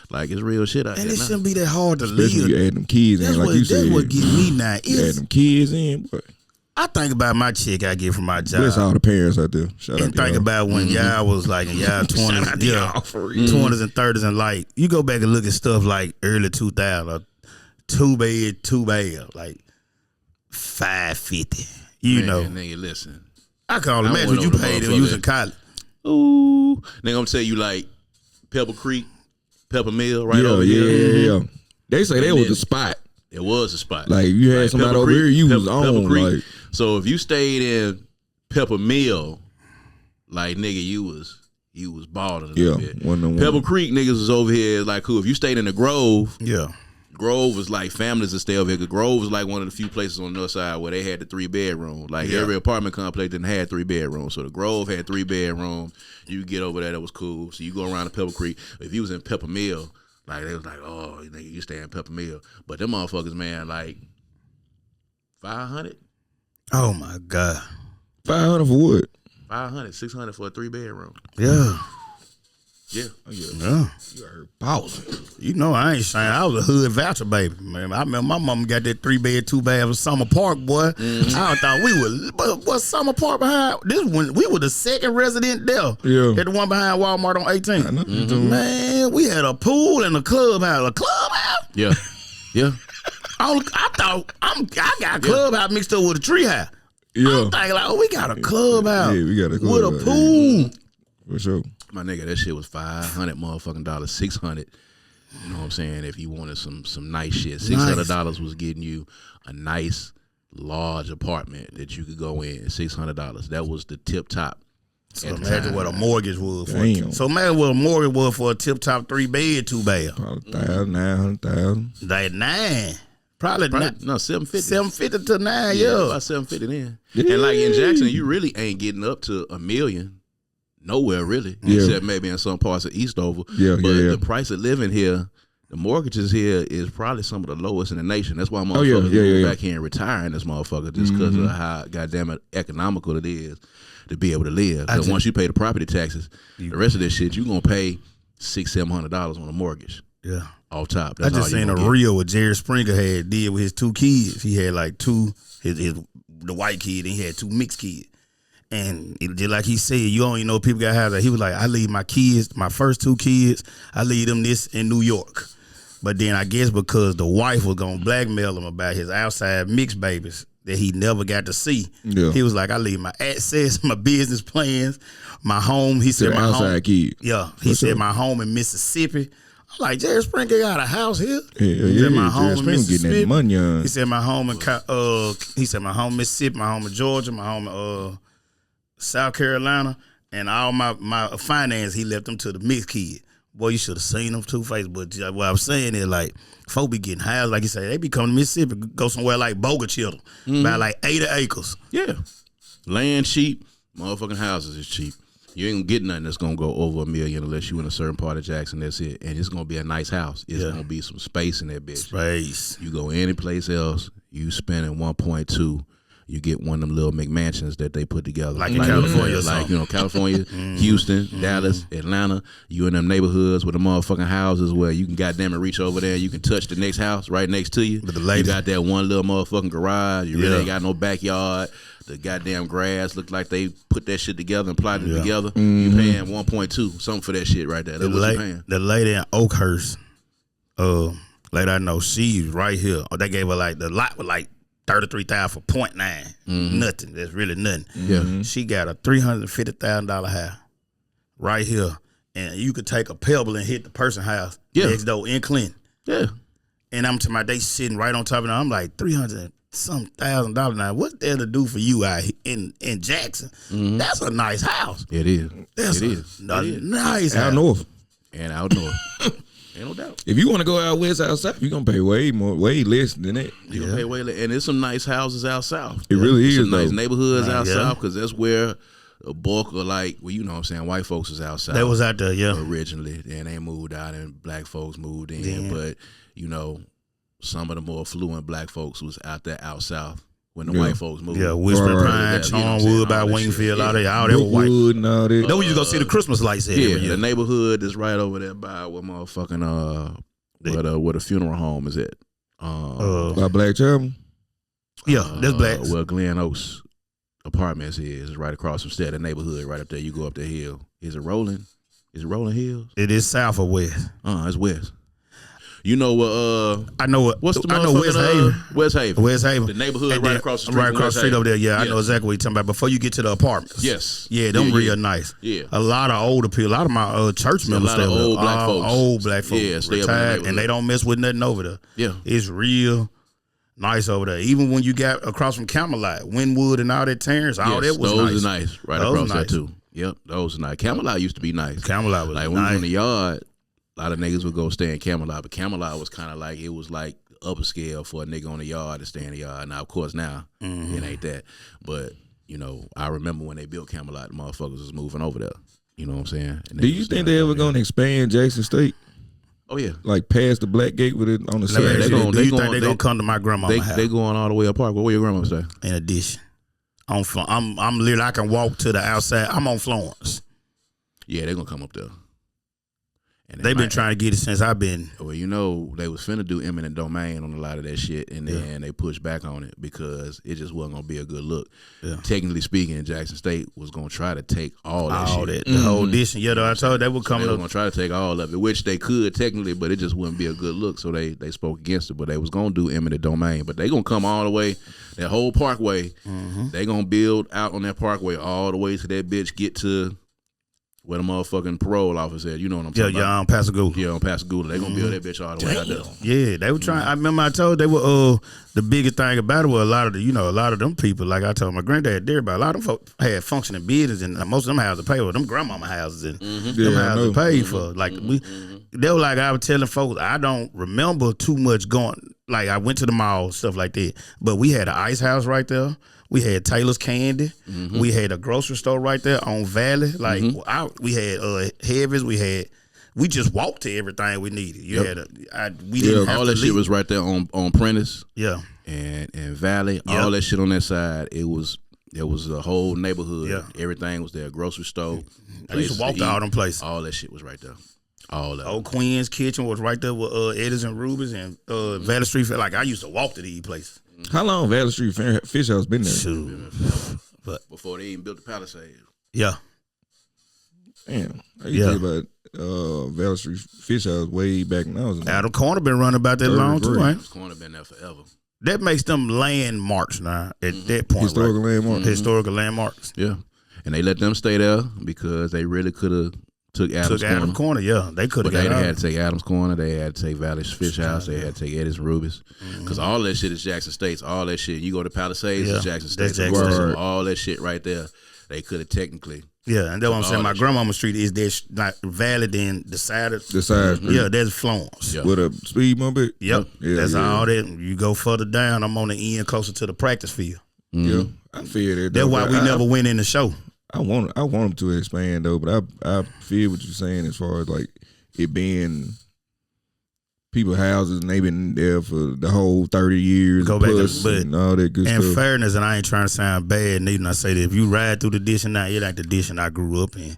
Like, it's real shit out and there. It shouldn't be that hard to especially live. You add them kids in, like you said. That's what get me now. You add them kids in, boy. I think about my check I get from my job. Bless all the parents out there. Shout and out think about when y'all was like in y'all 20s, 20s and 30s, and like you go back and look at stuff like early 2000, 2 bed, 2 bath, like $550. You know, nigga, listen. I can only imagine what you paid when you was in college. Ooh, nigga, I'm tell you like Pepper Creek, Pepper Mill, right over here. Yeah. They say that was the spot. It was a spot. Like you had somebody Pepper over Creek, here, you was on. Like, so if you stayed in Pepper Mill, like nigga, you was balling a little bit. Pepper Creek niggas was over here like cool. If you stayed in the Grove, Grove was like families that stay over here. Grove was like one of the few places on the north side where they had the 3-bedroom. Like every apartment complex didn't have 3 bedrooms. So the Grove had 3 bedrooms. You get over there, that was cool. So you go around to Pepper Creek. If you was in Pepper Mill, like they was like, oh, nigga, you stay in Pepper Mill. But them motherfuckers, man, like 500. Oh my God. 500 for what? 500, 600 for a 3-bedroom. Yeah. Yeah. Oh, yeah. You heard boss. You know I ain't saying I was a hood voucher baby, man. I remember my mama got that 3-bed, 2-bath in Summer Park, boy. I thought we were, but what Summer Park behind? This one, we were the second resident there. Yeah. At the one behind Walmart on 18th. Man, we had a pool and a clubhouse. A clubhouse? Yeah. Yeah. I thought I got a clubhouse mixed up with a tree house. Yeah. I'm thinking like, oh, we got a clubhouse. Yeah, we got a clubhouse with a pool. For sure. My nigga, that shit was $500 motherfucking dollars, $600. You know what I'm saying? If you wanted some nice shit, $600 was getting you a nice, large apartment that you could go in. $600. That was the tip top. So imagine what a mortgage was for. Damn. So imagine what a mortgage was for a tip top 3-bed, 2-bath. Probably 1,000, 900,000. Like 9. Probably no, 750. 750 to 9, yeah. About 750 then. Yeah. And like in Jackson, you really ain't getting up to $1 million. Nowhere really, except maybe in some parts of Eastover. But the price of living here, the mortgages here is probably some of the lowest in the nation. That's why motherfuckers back here and retiring this motherfucker just because of how goddamn economical it is to be able to live. Because once you pay the property taxes, the rest of this shit you gonna pay $600-700 on a mortgage. Yeah, off top. That's I just seen a reel what Jerry Springer did with his 2 kids. He had like 2 the white kid and he had 2 mixed kids. And just like he said, you don't even know people got houses. He was like, I leave my kids, my first 2 kids, I leave them this in New York. But then I guess because the wife was gonna blackmail him about his outside mixed babies that he never got to see. Yeah. He was like, I leave my access, my business plans, my home. He said my outside home. Kid. Yeah. He said my home in Mississippi. I'm like, Jerry Springer got a house here. He said my home in Mississippi. Getting that money on. He said my home in Mississippi, my home in Georgia, my home in South Carolina, and all my finance, he left them to the mixed kid. Boy, you should have seen them Two-Face. But what I'm saying is, like, folk be getting houses, like you say, they be coming to Mississippi, go somewhere like Bogachill, buy like 80 acres. Yeah. Land cheap, motherfucking houses is cheap. You ain't gonna get nothing that's gonna go over $1 million unless you in a certain part of Jackson. That's it. And it's gonna be a nice house. It's gonna be some space in that bitch. Space. You go any place else, you spending 1.2. You get one of them little McMansions that they put together. Like in California or something. Like, you know, California, Houston, Dallas, Atlanta. You in them neighborhoods with the motherfucking houses where you can goddamn it reach over there. You can touch the next house right next to you. But you got that one little motherfucking garage. You really ain't got no backyard. The goddamn grass looked like they put that shit together and plotted it together. You paying 1.2, something for that shit right there. That's what you paying. The lady in Oakhurst, lady I know, she's right here. They gave her like, the lot was like $33,000 for 0.9. Nothing. That's really nothing. Yeah. She got a $350,000 house right here. And you could take a pebble and hit the person's house next door in Clinton. Yeah. And I'm to my day sitting right on top of it. I'm like, $300,000 now. What's there to do for you out here in Jackson? That's a nice house. It is. That's nice out house. north. And out north. Ain't no doubt. If you want to go out west, out south, you're gonna pay way less than that. You're gonna pay way less. And there's some nice houses out south. It really is. Some nice neighborhoods out south, because that's where a bulk of, like, well, you know what I'm saying, white folks was out south. They was out there, originally. And they moved out and black folks moved in. But, you know, some of the more affluent black folks was out there out south when the white folks moved. Yeah, Whispering Pine, Charnwood by Wingfield, all that were white. And all that. Then we used to go see the Christmas lights every year. The neighborhood is right over there by where motherfucking where the funeral home is at. By Black Chapel? Yeah, that's Blacks. Where Glen Oaks Apartments is right across from the neighborhood right up there. You go up the hill. Is it Rolling? Is it Rolling Hills? It is south or west. It's west. You know what? I know what. What's the I know West Haven. West Haven. West Haven. The neighborhood right across the street. Right across the street over there. Yeah, I know exactly what you're talking about. Before you get to the apartments. Yes. Yeah, them real nice. Yeah. A lot of older people. A lot of my church members stay over there. Old black folks. Old black folks. Yeah, stay retired, and they don't mess with nothing over there. Yeah. It's real nice over there. Even when you got across from Camelot, Wynwood and all that Terrence, all that was nice. Those are nice. Right across there too. Yep, those are nice. Camelot used to be nice. Camelot was like when we was in the yard. A lot of niggas would go stay in Camelot, but Camelot was kind of like, it was like upper scale for a nigga on the yard to stay in the yard. Now, of course, now it ain't that. But, you know, I remember when they built Camelot, the motherfuckers was moving over there. You know what I'm saying? Do you think they ever going to expand Jackson State? Oh, yeah. Like past the Black Gate with it on the side? Do you think they're going to come to my grandma's house? They going all the way apart. Where your grandma stay? In addition. I'm literally, I can walk to the outside. I'm on Florence. Yeah, they're going to come up there. And they've been trying to get it since I've been. Well, you know, they was finna do eminent domain on a lot of that shit, and then they pushed back on it because it just wasn't gonna be a good look. Yeah. Technically speaking, Jackson State was gonna try to take all that shit. The whole edition. Yeah, though, I told you they were coming. They were gonna try to take all of it, which they could technically, but it just wouldn't be a good look. So they spoke against it. But they was gonna do eminent domain. But they gonna come all the way, that whole parkway. They gonna build out on that parkway all the way to that bitch get to where the motherfucking parole officer at. You know what I'm talking about? Yeah, on Pascagoula. Yeah, on Pascagoula. They gonna build that bitch all the way out there. Yeah, they were trying. I remember I told they were the biggest thing about it was a lot of them people, like I told my granddad there about, a lot of them folks had functioning business, and most of them houses paid for. Them grandmama houses and them houses paid for. Like they were like, I was telling folks, I don't remember too much going. Like I went to the mall, stuff like that, but we had an ice house right there. We had Taylor's Candy. We had a grocery store right there on Valley. Like we had Heavy's. We just walked to everything we needed. You had we didn't have all to that shit was right there on Prentice. Yeah, and Valley. Yeah. All that shit on that side. It was a whole neighborhood. Yeah, everything was there. Grocery store. I used to walk to all them places. All that shit was right there. All that. Old Queen's Kitchen was right there with Eddie's and Ruby's and Valley Street. Like I used to walk to these places. How long Valley Street Fish House been there? Shoot. But before they even built the Palisades. Yeah. Damn. I used to think about Valley Street Fish House way back when I was in Adam Corner been running about that long too, ain't? Corner been there forever. That makes them landmarks now at that point. Historical landmarks. Historical landmarks. Yeah. And they let them stay there because they really could have took Adams Corner. Yeah. They could have. But they had to take Adams Corner. They had to take Valley Fish House. They had to take Eddie's Ruby's. Because all that shit is Jackson States. All that shit. You go to Palisades, it's Jackson States. So all that shit right there, they could have technically. Yeah, and that's what I'm saying. My grandmama street is there, like Valley, then the side. Yeah, there's Florence. With a speed bump it? Yep. That's all that. You go further down, I'm on the end closer to the practice field. Yeah, I feel that. That's why we never went in the show. I want them to expand though, but I feel what you're saying as far as like it being people houses and they been there for the whole 30 years plus and all that good stuff. And fairness, and I ain't trying to sound bad, neither. I say that if you ride through the dish and it ain't the dish and I grew up in.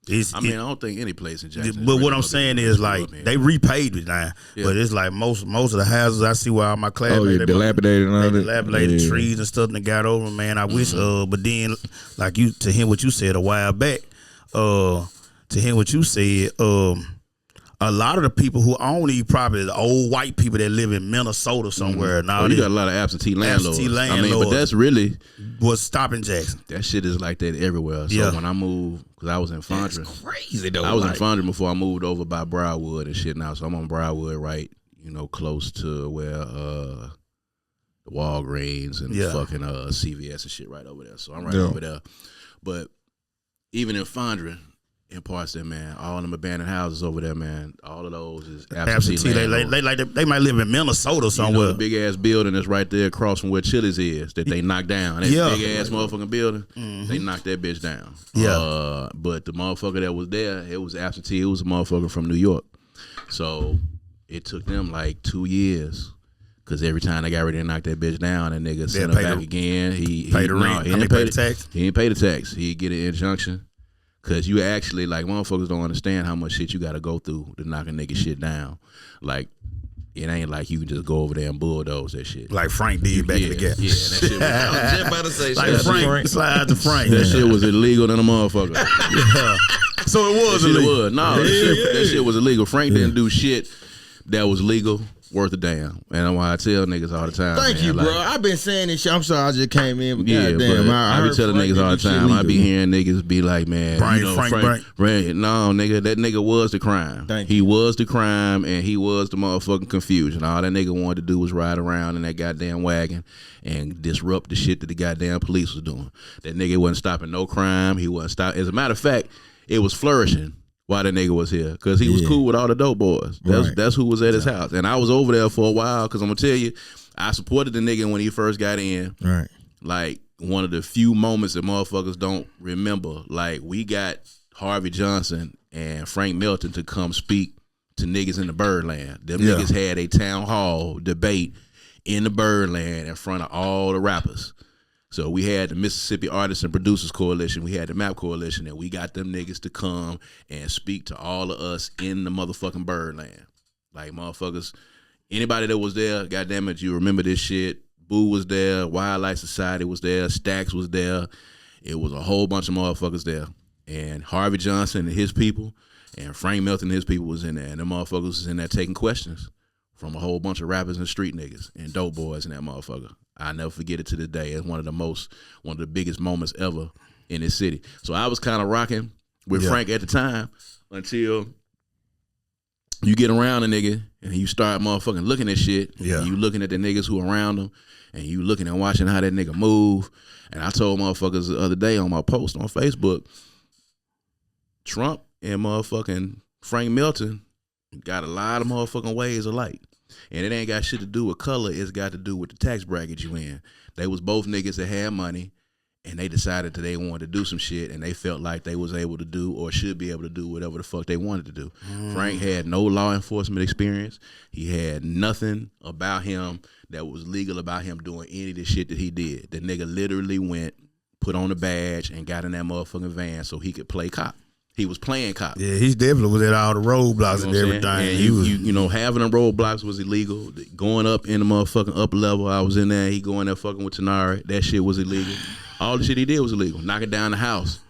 I don't think any place in Jackson. But what I'm saying is like they repaved it now. Yeah. But it's like most of the houses I see where all my classmates dilapidated and all that. Dilapidated trees and stuff that got over, man. I wish but then like you to hear what you said a while back, a lot of the people who own these properties, the old white people that live in Minnesota somewhere. Now you got a lot of absentee landlords. I mean, but that's really what's stopping Jackson. That shit is like that everywhere. So when I moved, because I was in Fondren. That's crazy though. I was in Fondren before I moved over by Briarwood and shit now. So I'm on Briarwood, right, close to where the Walgreens and fucking CVS and shit right over there. So I'm right over there. But even in Fondren, in parts there, man, all them abandoned houses over there, man, all of those is absentee. They might live in Minnesota somewhere. The big ass building that's right there across from where Chili's is that they knocked down. That big ass motherfucking building, they knocked that bitch down. Yeah. But the motherfucker that was there, it was absentee. It was a motherfucker from New York. So it took them like 2 years. Cause every time they got ready to knock that bitch down, that nigga sent him back again. He paid the rent. He didn't pay the tax. He didn't pay the tax. He'd get an injunction. Cause you actually, like, motherfuckers don't understand how much shit you gotta go through to knock a nigga shit down. Like, it ain't like you can just go over there and bulldoze that shit. Like Frank did back in the gap. Yeah, that shit was, I was just about to say like Frank. Slide to Frank. That shit was illegal than a motherfucker. So it was illegal. No, that shit was illegal. Frank didn't do shit that was legal. Worth a damn. And that's why I tell niggas all the time. Thank you, bro. I've been saying this shit. I'm sorry I just came in. But yeah, goddamn, I be telling niggas all the time. I be hearing niggas be like, man, Frank. No, nigga, that nigga was the crime. He was the crime and he was the motherfucking confusion. All that nigga wanted to do was ride around in that goddamn wagon and disrupt the shit that the goddamn police was doing. That nigga wasn't stopping no crime. He wasn't stopping. As a matter of fact, it was flourishing. Why that nigga was here? Because he was cool with all the dope boys. That's who was at his house. And I was over there for a while because I'm going to tell you, I supported the nigga when he first got in. Right. Like, one of the few moments that motherfuckers don't remember. Like, we got Harvey Johnson and Frank Milton to come speak to niggas in the Birdland. Them niggas had a town hall debate in the Birdland in front of all the rappers. So we had the Mississippi Artists and Producers Coalition, we had the MAP Coalition, and we got them niggas to come and speak to all of us in the motherfucking Birdland. Like, motherfuckers, anybody that was there, goddamn it, you remember this shit. Boo was there, Wildlife Society was there, Stax was there. It was a whole bunch of motherfuckers there. And Harvey Johnson and his people and Frank Milton and his people was in there. And them motherfuckers was in there taking questions from a whole bunch of rappers and street niggas and dope boys in that motherfucker. I never forget it to this day. It's one of the biggest moments ever in this city. So I was kind of rocking with Frank at the time until you get around a nigga and you start motherfucking looking at shit. Yeah. And you looking at the niggas who around him and you looking and watching how that nigga move. And I told motherfuckers the other day on my post on Facebook, Trump and motherfucking Frank Milton got a lot of motherfucking ways alike. And it ain't got shit to do with color. It's got to do with the tax bracket you in. They was both niggas that had money, and they decided that they wanted to do some shit, and they felt like they was able to do or should be able to do whatever the fuck they wanted to do. Frank had no law enforcement experience. He had nothing about him that was legal about him doing any of the shit that he did. The nigga literally went, put on a badge, and got in that motherfucking van so he could play cop. He was playing cop. Yeah, he definitely was at all the roadblocks and everything. And you know, having them roadblocks was illegal. Going up in the motherfucking upper level, I was in there. He going there fucking with Tanari. That shit was illegal. All the shit he did was illegal. Knocking down the house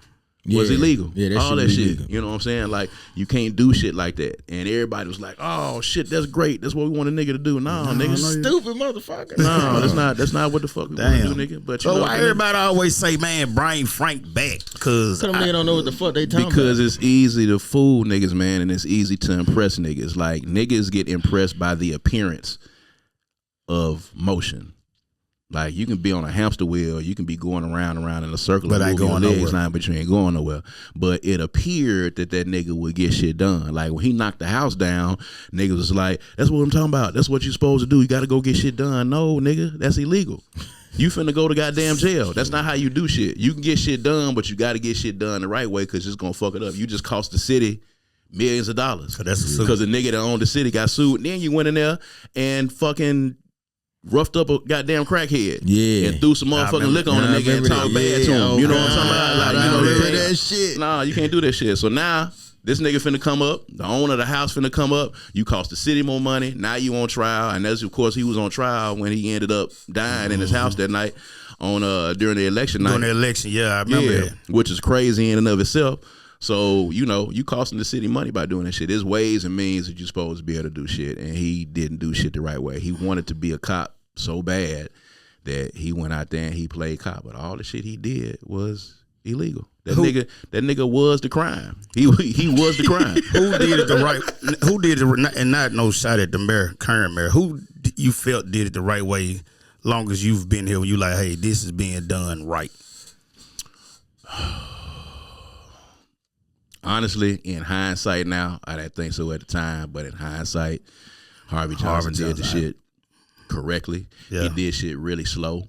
was illegal. Yeah, all that shit. Illegal. You know what I'm saying? Like, you can't do shit like that. And everybody was like, "Oh shit, that's great. That's what we want a nigga to do." No, nigga, Stupid motherfucker. No, that's not what the fuck we want to do, nigga. But you know why everybody always say, "Man, bring Frank back"? Because them niggas don't know what the fuck they talking because about. it's easy to fool niggas, man, and it's easy to impress niggas. Like, niggas get impressed by the appearance of motion. Like, you can be on a hamster wheel, you can be going around in a circle, but ain't going nowhere. But you ain't going nowhere. But it appeared that nigga would get shit done. Like, when he knocked the house down, niggas was like, "That's what I'm talking about. That's what you supposed to do. You got to go get shit done." No, nigga, that's illegal. You finna go to goddamn jail. That's not how you do shit. You can get shit done, but you got to get shit done the right way, because it's gonna fuck it up. You just cost the city millions of dollars because the nigga that owned the city got sued. And then you went in there and fucking roughed up a goddamn crackhead, and threw some motherfucking liquor on the nigga and talked bad to him. You know what I'm talking about? Like, you know that shit. Nah, you can't do that shit. So now this nigga finna come up. The owner of the house finna come up. You cost the city more money. Now you on trial, and that's, of course, he was on trial when he ended up dying in his house that night on during the election night. During the election, I remember that. Which is crazy in and of itself. So, you know, you costing the city money by doing that shit. There's ways and means that you're supposed to be able to do shit, and he didn't do shit the right way. He wanted to be a cop so bad that he went out there and he played cop, but all the shit he did was illegal. That nigga was the crime. He was the crime. Who did it the right? Who did it? And not no shot at the mayor, current mayor. Who you felt did it the right way? Long as you've been here, when you like, hey, this is being done right. Honestly, in hindsight now, I didn't think so at the time, but in hindsight, Harvey Johnson did the shit correctly. Yeah. He did shit really slow,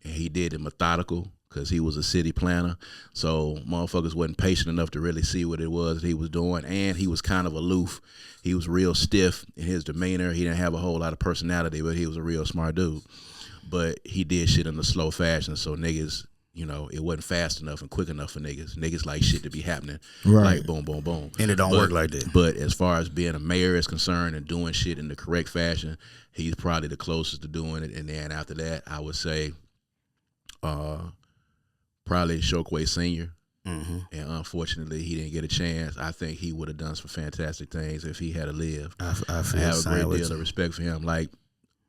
and he did it methodical because he was a city planner. So motherfuckers wasn't patient enough to really see what it was that he was doing, and he was kind of aloof. He was real stiff in his demeanor. He didn't have a whole lot of personality, but he was a real smart dude. But he did shit in a slow fashion, so niggas, you know, it wasn't fast enough and quick enough for niggas. Niggas like shit to be happening, like boom, boom, boom. And it don't work like that. But as far as being a mayor is concerned and doing shit in the correct fashion, he's probably the closest to doing it. And then after that, I would say probably Chokwe Sr. Mm-hmm. And unfortunately, he didn't get a chance. I think he would have done some fantastic things if he had lived. I have a great deal of respect for him. Like,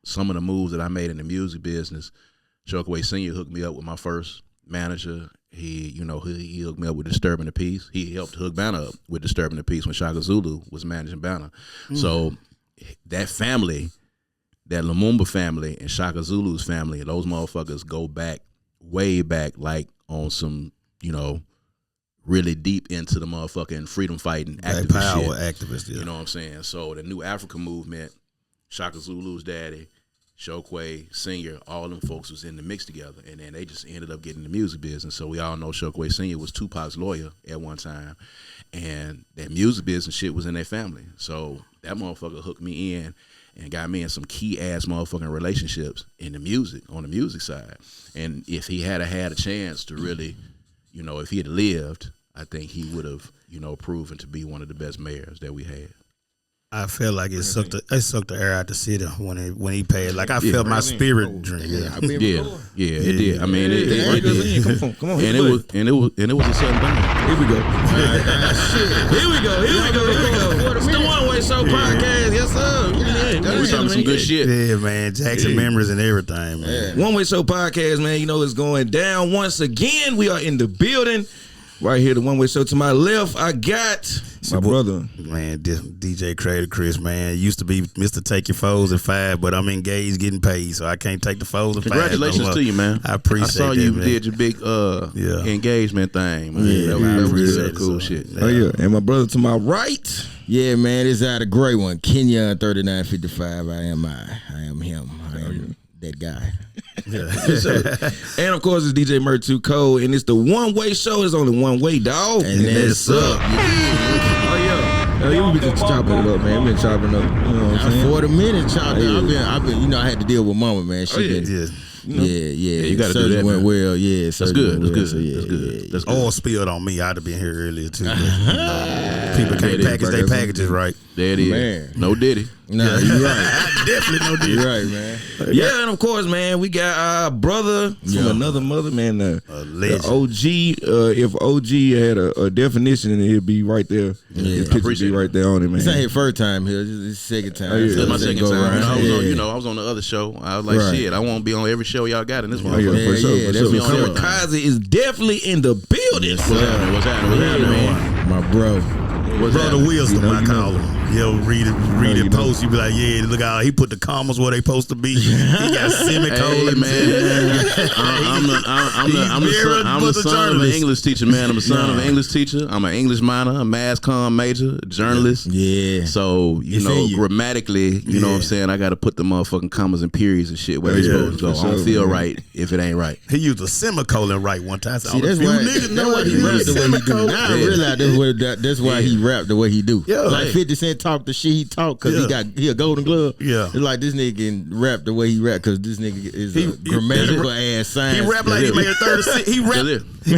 some of the moves that I made in the music business, Chokwe Sr. hooked me up with my first manager. He hooked me up with Disturbing the Peace. He helped hook Banner up with Disturbing the Peace when Shaka Zulu was managing Banner. So that family, that Lumumba family and Shaka Zulu's family, those motherfuckers go back, way back, like on some, you know, really deep into the motherfucking freedom fighting activist power shit. Activist, yeah. You know what I'm saying? So the New Africa movement, Shaka Zulu's daddy, Chokwe Sr., all them folks was in the mix together, and then they just ended up getting the music business. So we all know Chokwe Sr. was Tupac's lawyer at one time, and that music business shit was in their family. So that motherfucker hooked me in and got me in some key ass motherfucking relationships in the music, on the music side. And if he had a chance to really, you know, if he had lived, I think he would have, you know, proven to be one of the best mayors that we had. I felt like it sucked the air out the city when he passed. Like, I felt my spirit drink. Yeah, it did. I mean, it did. Come on. And it was a sudden thing. Here we go. Here we go. It's the One Way Show podcast. Yes, sir. We talking some good shit. Yeah, man. Jackson memories and everything, man. One Way Show podcast, man. You know it's going down once again. We are in the building. Right here, the One Way Show. To my left, I got my brother. Man, DJ Creator Chris, man. Used to be Mr. Take Your Foes at 5, but I'm engaged getting paid, so I can't take the foes at 5. Congratulations to you, man. I appreciate it. I saw you man. did your big engagement thing, man. Yeah, that was cool shit. Oh, yeah. And my brother to my right. Yeah, man, this is out a great one. Kenyon 3955. I am him. I am that guy. And of course, it's DJ Murr 2 Cole, and it's the One Way Show. It's only one way, dog. And that's up. Oh yeah, we been just chopping it up, man. Been chopping up. You know what I'm saying? 40 minutes chopping. I've been. You know, I had to deal with Mama, man. She been Yeah, you got to do that. Went man. well. Yeah, that's good. That's good. So, yeah, that's good. Yeah, That's good. Oil spilled on me. I'd have been here earlier too. People can't package their packages right. There it is. Man. No Diddy. Nah, you right. Definitely no You deal. right, man. Yeah, and of course, man, we got our brother from another mother, man. The OG. If OG had a definition, it'd be right there. Yeah, his picture be right there on it, man. This ain't his first time here. This is his second time. Oh, yeah. This is my second Go time. around. I was on the other show. I was like, Right. shit, I won't be on every show y'all got in this one. Oh, yeah, for sure. yeah, For that's sure. what's up. Kamikaze is definitely in the building. What's happening? What's happening, man? My bro. Brother Wisdom, I call him. He'll read it know. post. You be like, yeah, look out. He put the commas where they supposed to be. He got semicolons. Hey, man. I'm the son of an English teacher, man. I'm the son of an English teacher. I'm an English minor, a mass comm major, a journalist. Yeah. So, grammatically, you know what I'm saying? I got to put the motherfucking commas and periods and shit where they supposed to go. I don't feel right if it ain't right. He used a semicolon right one time. See, that's why he rap the way he do. Now I realize that's why he rap the way he do. Yeah. Like 50 Cent talk the shit he talk because he a Golden Glove. Yeah. It's like this nigga can rap the way he rap because this nigga is a grammatical ass science. He rap like he made a 36. He rap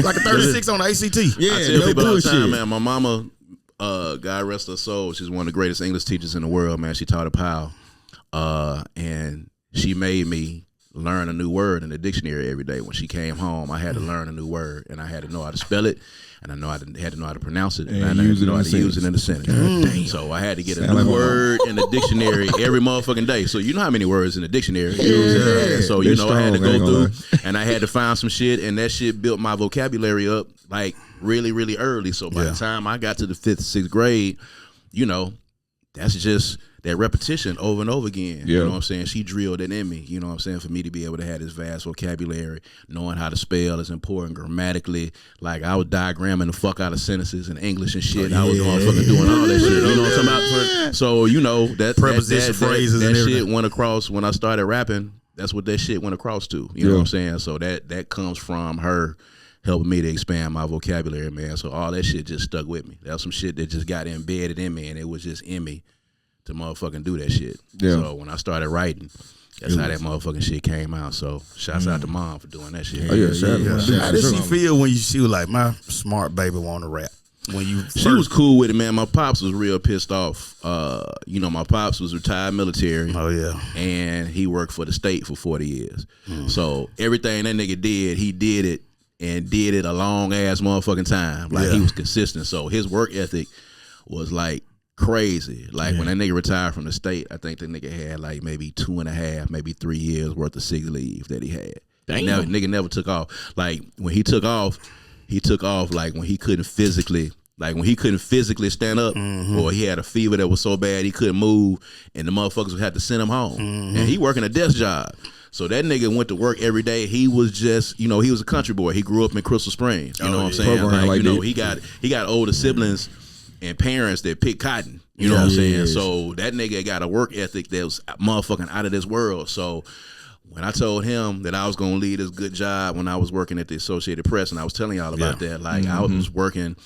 like a 36 on the ACT. Yeah, I tell no people all the bullshit. time, man. My mama, God rest her soul, she's one of the greatest English teachers in the world, man. She taught at Powell, and she made me learn a new word in the dictionary every day. When she came home, I had to learn a new word, and I had to know how to spell it, and I had to know how to pronounce it, and I had to know how to use it in the sentence. So I had to get a new word in the dictionary every motherfucking day. So you know how many words in the dictionary? So I had to go through, and I had to find some shit, and that shit built my vocabulary up like really, really early. So by the time I got to the 5th, 6th grade, that's just that repetition over and over again. You know what I'm saying? She drilled it in me, you know what I'm saying? For me to be able to have this vast vocabulary, knowing how to spell is important grammatically. Like I was diagramming the fuck out of sentences in English and shit. I was motherfucking doing all that shit. You know what I'm talking about? So, that preposition phrases that and shit everything. went across when I started rapping. That's what that shit went across to. You know what I'm saying? So that comes from her helping me to expand my vocabulary, man. So all that shit just stuck with me. That was some shit that just got embedded in me, and it was just in me to motherfucking do that shit. So when I started writing, that's how that motherfucking shit came out. So shouts out to mom for doing that shit. Oh yeah, shout out. How did she feel when she was like, my smart baby want to rap? When She was cool with it, man. My pops was real pissed off. My pops was retired military. Oh yeah. And he worked for the state for 40 years. So everything that nigga did, he did it and did it a long ass motherfucking time. Like he was consistent. So his work ethic was like crazy. Like when that nigga retired from the state, I think the nigga had like maybe 2.5, maybe 3 years worth of sick leave that he had. Nigga never took off. Like when he took off like when he couldn't physically stand up, or he had a fever that was so bad he couldn't move, and the motherfuckers would have to send him home. And he working a desk job. So that nigga went to work every day. He was just, he was a country boy. He grew up in Crystal Springs. You know what I'm saying? He got older siblings and parents that pick cotton. You know what I'm saying? So that nigga got a work ethic that was motherfucking out of this world. So when I told him that I was gonna leave this good job when I was working at the Associated Press, and I was telling y'all about that, like I was working,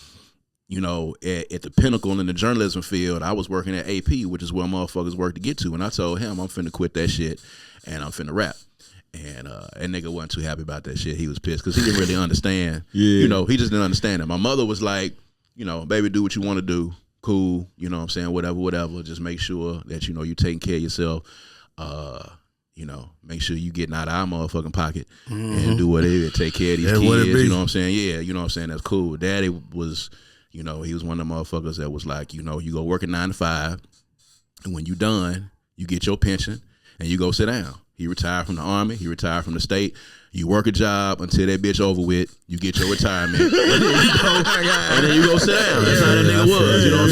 at the pinnacle in the journalism field. I was working at AP, which is where motherfuckers work to get to. And I told him I'm finna quit that shit and I'm finna rap. And that nigga wasn't too happy about that shit. He was pissed because he didn't really understand. He just didn't understand it. My mother was like, baby, do what you want to do. Cool. You know what I'm saying? Whatever. Just make sure that, you taking care of yourself. Make sure you getting out of our motherfucking pocket and do whatever. Take care of these kids. You know what I'm saying? Yeah, you know what I'm saying? That's cool. Daddy was, he was one of the motherfuckers that was like, you go work at 9 to 5, and when you done, you get your pension and you go sit down. He retired from the Army. He retired from the state. You work a job until that bitch over with. You get your retirement. and then you go sit down. That's how that nigga was. You know what I'm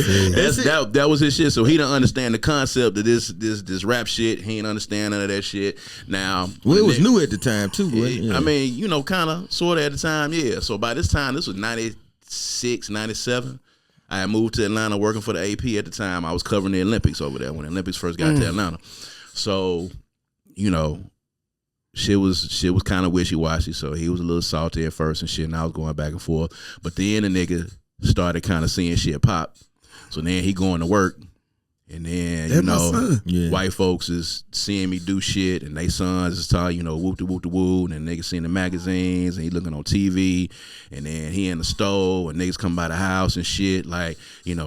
saying? So that was his shit. So he didn't understand the concept of this rap shit. He didn't understand none of that shit. Now, it was new at the time too. I mean, kind of, sort of at the time, yeah. So by this time, this was 96, 97. I had moved to Atlanta working for the AP at the time. I was covering the Olympics over there when the Olympics first got to Atlanta. So, shit was kind of wishy-washy. So he was a little salty at first and shit, and I was going back and forth. But then the nigga started kind of seeing shit pop. So then he going to work, And then, That's my son. white folks is seeing me do shit, and they sons is talking, whoop de whoop de woo, and then niggas seeing the magazines, and he looking on TV, and then he in the store, and niggas come by the house and shit, like,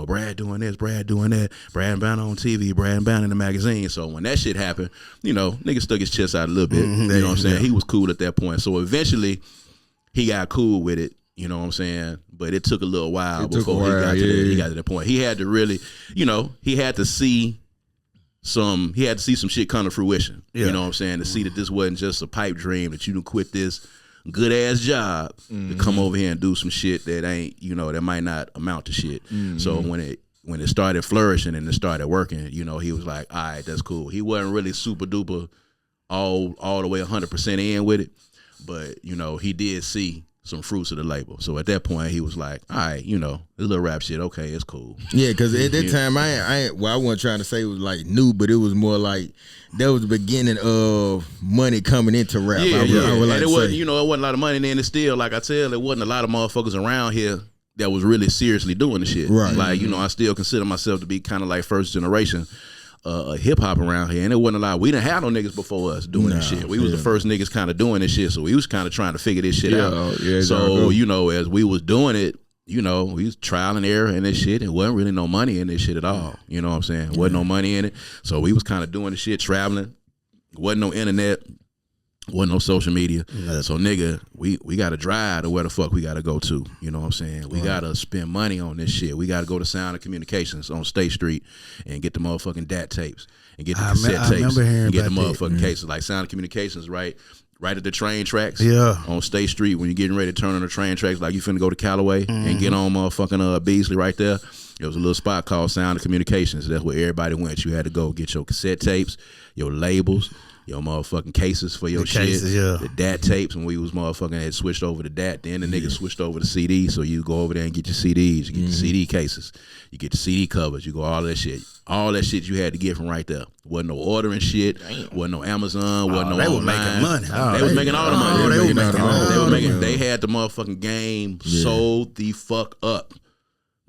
Brad doing this, Brad doing that, Brad Brown on TV, Brad Brown in the magazine. So when that shit happened, niggas stuck his chest out a little bit. You know what I'm saying? He was cool at that point. So eventually, he got cool with it. You know what I'm saying? But it took a little while before he got to that point. He had to really, he had to see some shit come to fruition. Yeah. You know what I'm saying? To see that this wasn't just a pipe dream, that you can quit this good ass job to come over here and do some shit that ain't, that might not amount to shit. So when it started flourishing and it started working, he was like, all right, that's cool. He wasn't really super duper all the way 100% in with it, but he did see some fruits of the label. So at that point, he was like, all right, this little rap shit, okay, it's cool. Yeah, because at that time, I wasn't trying to say it was like new, but it was more like that was the beginning of money coming into rap. Yeah, and it wasn't, it wasn't a lot of money, and then it's still, like I tell, it wasn't a lot of motherfuckers around here that was really seriously doing the shit. Right. Like, I still consider myself to be kind of like first generation hip hop around here, and it wasn't a lot. We didn't have no niggas before us doing this shit. We was the first niggas kind of doing this shit, so we was kind of trying to figure this shit out. Yeah, so as we was doing it, we was trial and error in this shit. It wasn't really no money in this shit at all. You know what I'm saying? Wasn't no money in it. So we was kind of doing the shit, traveling. Wasn't no internet. Wasn't no social media. So nigga, we got to drive to where the fuck we got to go to. You know what I'm saying? We got to spend money on this shit. We got to go to Sound and Communications on State Street and get the motherfucking DAT tapes and get the cassette tapes and get the motherfucking cases. Like Sound and Communications, right at the train tracks on State Street when you're getting ready to turn on the train tracks, like you finna go to Callaway and get on motherfucking Beasley right there. There was a little spot called Sound and Communications. That's where everybody went. You had to go get your cassette tapes, your labels, your motherfucking cases for your shit, the DAT tapes, when we was motherfucking had switched over to DAT. Then the niggas switched over to CD, so you go over there and get your CDs, you get your CD cases, you get the CD covers, you go all that shit. All that shit you had to get from right there. Wasn't no ordering shit, wasn't no Amazon, wasn't no they online. Were making money. They was making all the money. They were making they had the motherfucking game sold the fuck up.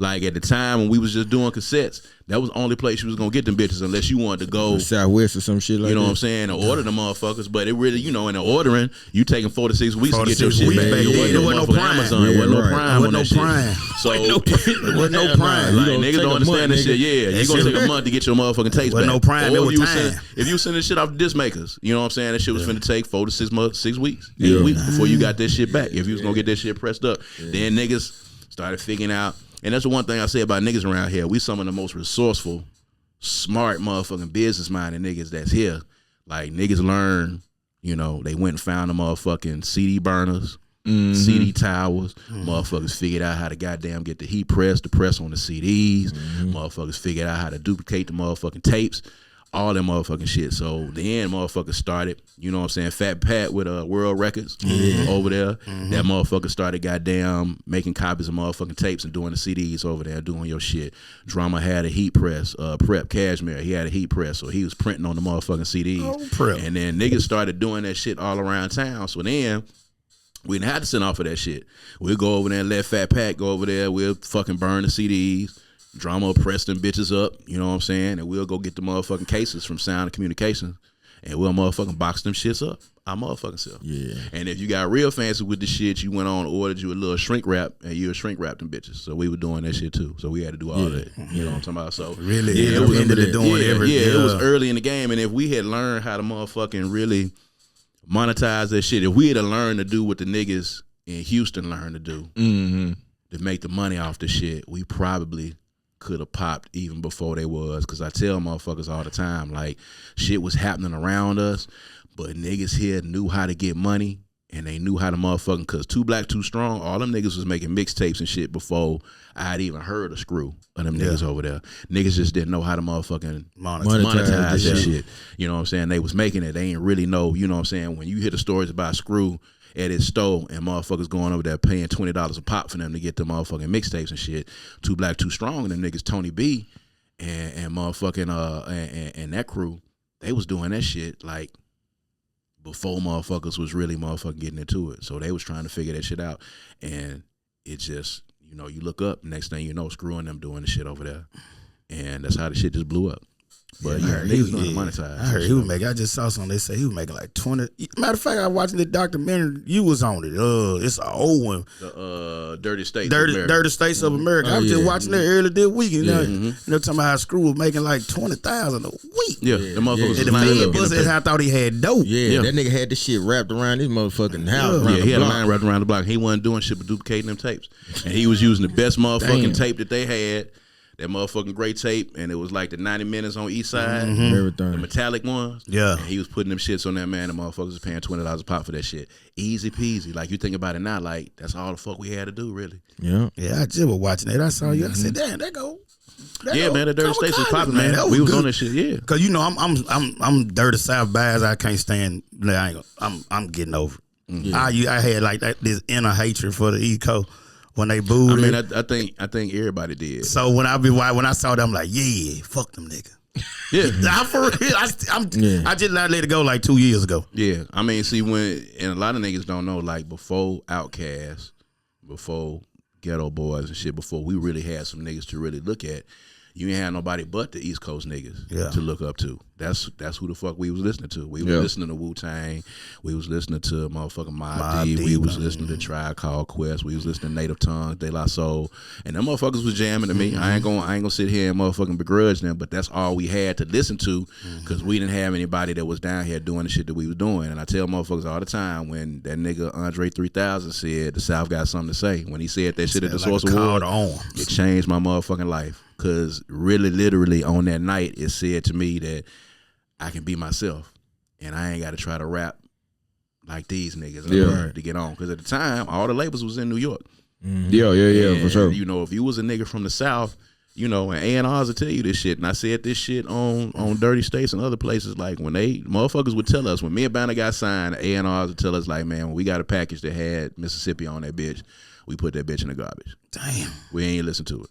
Like at the time when we was just doing cassettes, that was the only place you was gonna get them bitches unless you wanted to go Southwest or some shit like that. You know what I'm saying? Or order the motherfuckers. But it really, in the ordering, you taking 4 to 6 weeks to get your shit back. There wasn't no Prime. Amazon. There wasn't no Prime on that shit. So there wasn't no Prime. Like niggas don't understand this shit. Yeah, you gonna take a month to get your motherfucking tapes back. No Prime. It was time. If you send this shit off to disc makers, you know what I'm saying? That shit was finna take 4 to 6 weeks, 8 weeks before you got this shit back. If you was gonna get that shit pressed up, then niggas started figuring out. And that's the one thing I say about niggas around here. We some of the most resourceful, smart motherfucking business-minded niggas that's here. Like, niggas learn, they went and found the motherfucking CD burners, CD towers. Motherfuckers figured out how to goddamn get the heat press, the press on the CDs. Motherfuckers figured out how to duplicate the motherfucking tapes. All that motherfucking shit. So then motherfuckers started, you know what I'm saying, Fat Pat with World Records over there. That motherfucker started goddamn making copies of motherfucking tapes and doing the CDs over there, doing your shit. Drama had a heat press. Prep Cashmere, he had a heat press, so he was printing on the motherfucking CDs. And then niggas started doing that shit all around town. So then we didn't have to send off of that shit. We'll go over there and let Fat Pat go over there. We'll fucking burn the CDs. Drama press them bitches up, you know what I'm saying? And we'll go get the motherfucking cases from Sound and Communications, and we'll motherfucking box them shits up. Our motherfucking self. Yeah. And if you got real fancy with the shit, you went on and ordered you a little shrink wrap, and you shrink wrapped them bitches. So we were doing that shit too. So we had to do all that. You know what I'm talking about? So really, it was doing everything. Yeah, it was early in the game, and if we had learned how to motherfucking really monetize that shit, if we had learned to do what the niggas in Houston learned to do, to make the money off the shit, we probably could have popped even before they was. Because I tell motherfuckers all the time, like, shit was happening around us, but niggas here knew how to get money, and they knew how to motherfucking, because Too Black, Too Strong, all them niggas was making mixtapes and shit before I'd even heard a screw of them niggas over there. Niggas just didn't know how to motherfucking monetize that shit. You know what I'm saying? They was making it. They ain't really know, you know what I'm saying? When you hear the stories about Screw at his store and motherfuckers going over there paying $20 a pop for them to get the motherfucking mixtapes and shit. Too Black, Too Strong, and them niggas Tony B and motherfucking and that crew, they was doing that shit like before motherfuckers was really motherfucking getting into it. So they was trying to figure that shit out, and it just, you look up, next thing you know, Screw and them doing the shit over there. and that's how the shit just blew up. But yeah, niggas doing the money side. I heard he was making. I just saw something. They say he was making like 20. Matter of fact, I was watching the documentary. You was on it. It's an old one. The Dirty States. Dirty States of America. I was just watching that earlier this week. And you know, talking about how Screw was making like 20,000 a week. Yeah, the motherfuckers. And the Fed busted. I thought he had dope. Yeah, that nigga had this shit wrapped around his motherfucking house. Yeah, he had a line wrapped around the block. He wasn't doing shit but duplicating them tapes, and he was using the best motherfucking tape that they had. That motherfucking great tape, and it was like the 90 minutes on each side, everything, the metallic ones. Yeah, and he was putting them shits on that, man. The motherfuckers was paying $20 a pop for that shit. Easy peasy. Like you think about it now, like that's all the fuck we had to do, really. Yeah. I just was watching it. I saw you. I said, damn, that go. Man, the Dirty States was popping, man. We was on that shit, yeah. Cause you know I'm dirty South Bass. I can't stand. I'm getting over it. I had like this inner hatred for the East Coast. When they booed, I mean, I think everybody did. So when I saw them, I'm like, yeah, fuck them niggas. Yeah, for real. I just let it go like 2 years ago. Yeah, I mean, see and a lot of niggas don't know, like before Outkast, before Ghetto Boys and shit, before we really had some niggas to really look at. You ain't had nobody but the East Coast niggas to look up to. That's who the fuck we was listening to. We was listening to Wu-Tang. We was listening to motherfucking Mobb Deep. We was listening to Tribe Called Quest. We was listening to Native Tongues, De La Soul. And them motherfuckers was jamming to me. I ain't gonna sit here and motherfucking begrudge them, but that's all we had to listen to because we didn't have anybody that was down here doing the shit that we was doing. And I tell motherfuckers all the time when that nigga Andre 3000 said the South got something to say. When he said that shit at the Source Award, it changed my motherfucking life. Cause really, literally on that night, it said to me that I can be myself, and I ain't got to try to rap like these niggas to get on. Cause at the time, all the labels was in New York. Yeah, for sure. You know, if you was a nigga from the South, you know, and A&Rs will tell you this shit. And I said this shit on Dirty States and other places. Like when motherfuckers would tell us when me and Banner got signed, A&Rs would tell us like, man, when we got a package that had Mississippi on that bitch, we put that bitch in the garbage. Damn, we ain't listen to it.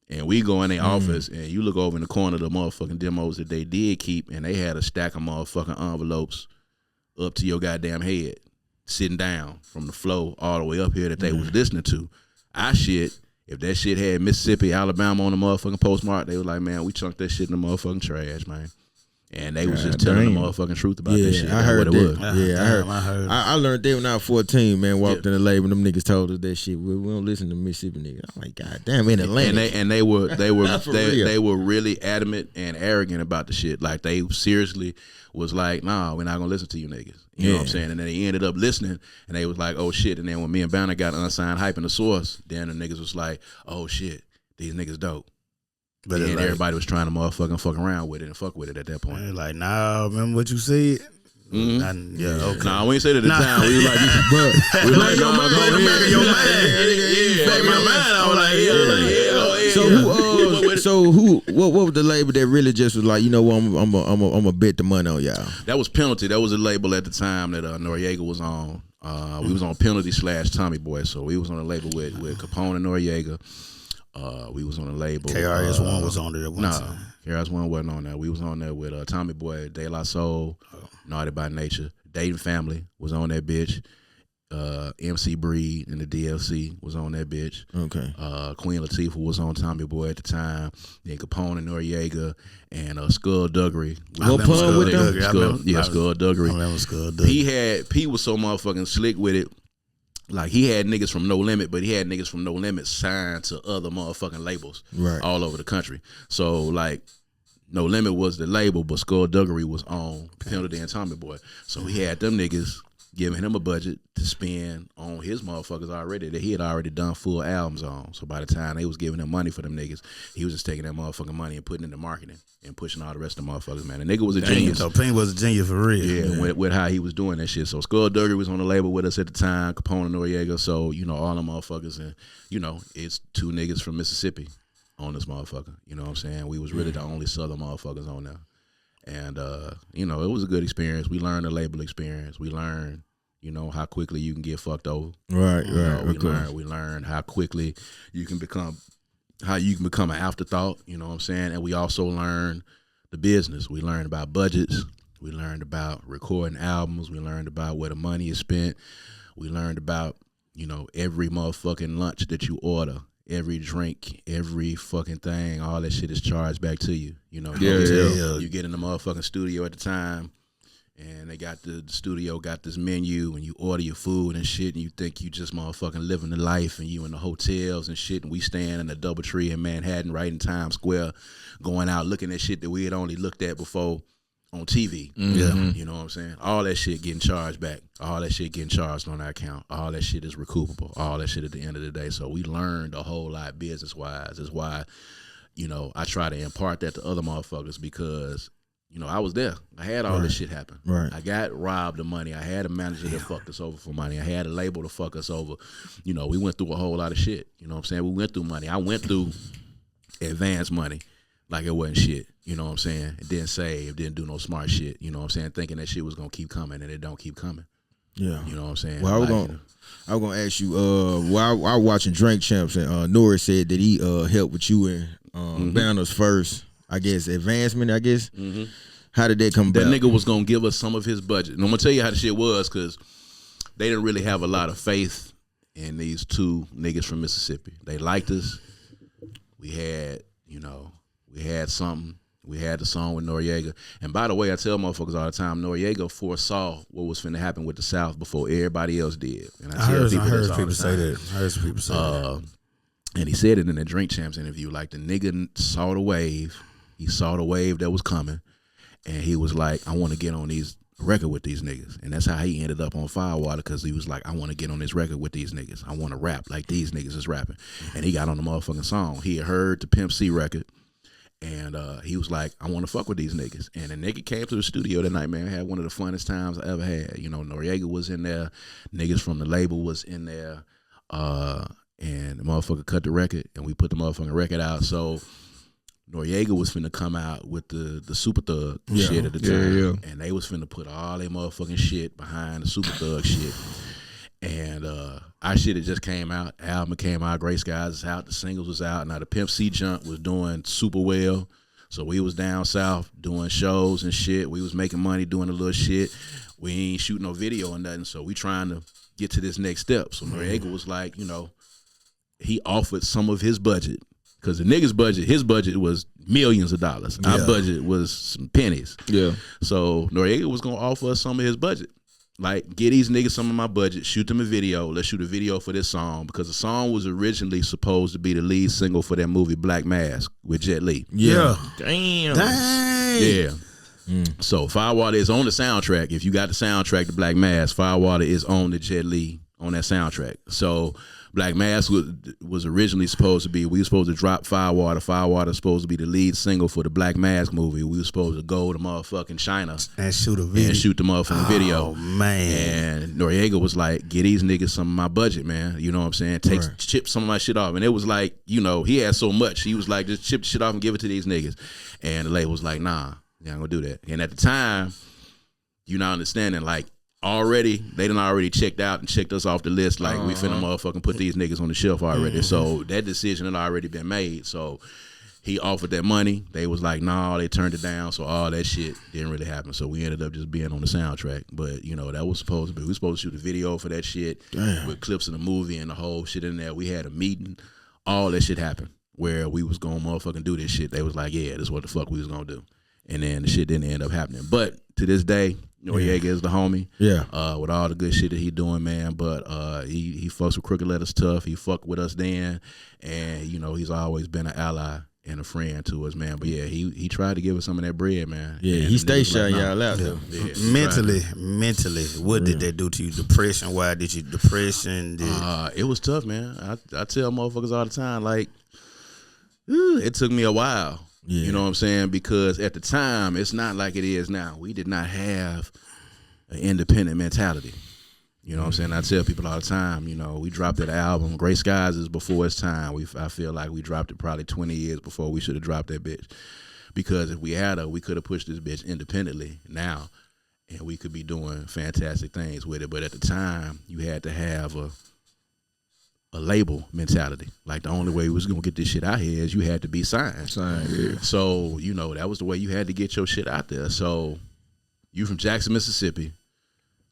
And we go in their office, and you look over in the corner of the motherfucking demos that they did keep, and they had a stack of motherfucking envelopes up to your goddamn head, sitting down from the floor all the way up here that they was listening to. If that shit had Mississippi, Alabama on the motherfucking postmark, they was like, man, we chunked that shit in the motherfucking trash, man. And they was just telling the motherfucking truth about that shit. I heard that. I heard. I learned that when I was 14, man. Walked in the label, them niggas told us that shit. We don't listen to Mississippi niggas. I'm like, God damn, in Atlanta. And they were really adamant and arrogant about the shit. Like they seriously was like, nah, we're not gonna listen to you niggas. You know what I'm saying? And then they ended up listening, and they was like, oh shit. And then when me and Banner got unsigned hype in the Source, then the niggas was like, oh shit, these niggas dope. But then everybody was trying to motherfucking fuck around with it and fuck with it at that point. Like, nah, remember what you said? Okay. Nah, we ain't said it at the time. We was like, we was like, no, go ahead. So what was the label that really just was like, you know what, I'm gonna bet the money on y'all? That was Penalty. That was a label at the time that Noriega was on. We was on Penalty / Tommy Boy. So we was on a label with Capone and Noriega. We was on a label. KRS-One was on there at one time. KRS-One wasn't on there. We was on there with Tommy Boy, De La Soul, Naughty by Nature. Dayton Family was on that bitch. MC Breed and the DLC was on that bitch. Okay. Queen Latifah was on Tommy Boy at the time. Then Capone and Noriega and Skullduggery. What pun with them? Skullduggery. I remember Skullduggery. P was so motherfucking slick with it. Like he had niggas from No Limit, but he had niggas from No Limit signed to other motherfucking labels all over the country. So like No Limit was the label, but Skullduggery was on Penalty and Tommy Boy. So he had them niggas giving him a budget to spend on his motherfuckers already that he had already done full albums on. So by the time they was giving him money for them niggas, he was just taking that motherfucking money and putting it into marketing and pushing all the rest of the motherfuckers, man. The nigga was a genius. So Payne was a genius for real. Yeah, with how he was doing that shit. So Skullduggery was on the label with us at the time, Capone and Noriega. So, you know, all them motherfuckers. And, you know, it's two niggas from Mississippi on this motherfucker. You know what I'm saying? We was really the only Southern motherfuckers on there. And, you know, it was a good experience. We learned the label experience. We learned, you know, how quickly you can get fucked over. Right. We learned how quickly you can become an afterthought, you know what I'm saying? And we also learned the business. We learned about budgets. We learned about recording albums. We learned about where the money is spent. We learned about, you know, every motherfucking lunch that you order every drink, every fucking thing, all that shit is charged back to you. You know, you get in the motherfucking studio at the time, and they got the studio got this menu, and you order your food and shit, and you think you just motherfucking living the life, and you in the hotels and shit, and we staying in the DoubleTree in Manhattan, right in Times Square, going out looking at shit that we had only looked at before on TV. Yeah. You know what I'm saying? All that shit getting charged back. All that shit getting charged on our account. All that shit is recoupable. All that shit at the end of the day. So we learned a whole lot business-wise. That's why, you know, I try to impart that to other motherfuckers because, you know, I was there. I had all this shit happen. Right. I got robbed of money. I had a manager that fucked us over for money. I had a label to fuck us over. You know, we went through a whole lot of shit. You know what I'm saying? We went through money. I went through advanced money like it wasn't shit. You know what I'm saying? It didn't save, didn't do no smart shit. You know what I'm saying? Thinking that shit was gonna keep coming, and it don't keep coming. Yeah. You know what I'm saying? Well, I was gonna ask you. While I was watching Drink Champs, and Norris said that he helped with you in Banner's first, I guess, advancement. I guess. Mm-hmm. How did that come about? That nigga was gonna give us some of his budget, and I'm gonna tell you how the shit was, because they didn't really have a lot of faith in these two niggas from Mississippi. They liked us. We had, you know, we had something. We had the song with Noriega. And by the way, I tell motherfuckers all the time, Noriega foresaw what was finna happen with the South before everybody else did. And I heard people say that. I heard some people say that. And he said it in the Drink Champs interview, like the nigga saw the wave. He saw the wave that was coming. And he was like, I want to get on these record with these niggas. And that's how he ended up on Firewater, because he was like, I want to get on this record with these niggas. I want to rap like these niggas is rapping. And he got on the motherfucking song. He had heard the Pimp C record. And he was like, I want to fuck with these niggas. And the nigga came to the studio that night, man. I had one of the funnest times I ever had. You know, Noriega was in there. Niggas from the label was in there. And the motherfucker cut the record, and we put the motherfucking record out. So Noriega was finna come out with the Super Thug shit at the time. Yeah. And they was finna put all their motherfucking shit behind the Super Thug shit. And our shit had just came out. Album came out. Gray Skies is out. The singles was out. Now the Pimp C jump was doing super well. So we was down south doing shows and shit. We was making money doing a little shit. We ain't shooting no video or nothing. So we trying to get to this next step. So Noriega was like, you know, he offered some of his budget. Because the nigga's budget, his budget was millions of dollars. Our budget was some pennies. Yeah. So Noriega was going to offer us some of his budget. Like, get these niggas some of my budget, shoot them a video. Let's shoot a video for this song, because the song was originally supposed to be the lead single for that movie Black Mask with Jet Li. Yeah. Damn. Yeah. So Firewater is on the soundtrack. If you got the soundtrack to Black Mask, Firewater is on the Jet Li on that soundtrack. So Black Mask was originally supposed to be, we were supposed to drop Firewater. Firewater was supposed to be the lead single for the Black Mask movie. We were supposed to go to motherfucking China and shoot a video. And shoot the motherfucking video. Oh, man. And Noriega was like, get these niggas some of my budget, man. You know what I'm saying? Chip some of my shit off. And it was like, you know, he had so much. He was like, just chip the shit off and give it to these niggas. And the label was like, nah, you ain't gonna do that. And at the time, you not understanding, like, already, they done already checked out and checked us off the list. Like, we finna motherfucking put these niggas on the shelf already. So that decision had already been made. So he offered that money. They was like, nah, they turned it down. So all that shit didn't really happen. So we ended up just being on the soundtrack. But, you know, that was supposed to be, we were supposed to shoot a video for that shit with clips of the movie and the whole shit in there. We had a meeting. All that shit happened where we was gonna motherfucking do this shit. They was like, yeah, this is what the fuck we was gonna do. And then the shit didn't end up happening. But to this day, Noriega is the homie. Yeah. With all the good shit that he doing, man. But he fucks with Crooked Letters tough. He fucked with us then. And, you know, he's always been an ally and a friend to us, man. But yeah, he tried to give us some of that bread, man. Yeah, he stay shouting y'all out though. Yeah, mentally, what did that do to you? Depression? Why did you depression? It was tough, man. I tell motherfuckers all the time, like, it took me a while. Yeah. You know what I'm saying? Because at the time, it's not like it is now. We did not have an independent mentality. You know what I'm saying? I tell people all the time, you know, we dropped that album. Gray Skies is before its time. I feel like we dropped it probably 20 years before we should have dropped that bitch. Because if we had we could have pushed this bitch independently now, and we could be doing fantastic things with it. But at the time, you had to have a label mentality. Like, the only way we was gonna get this shit out here is you had to be signed. Yeah. So, you know, that was the way you had to get your shit out there. So you from Jackson, Mississippi,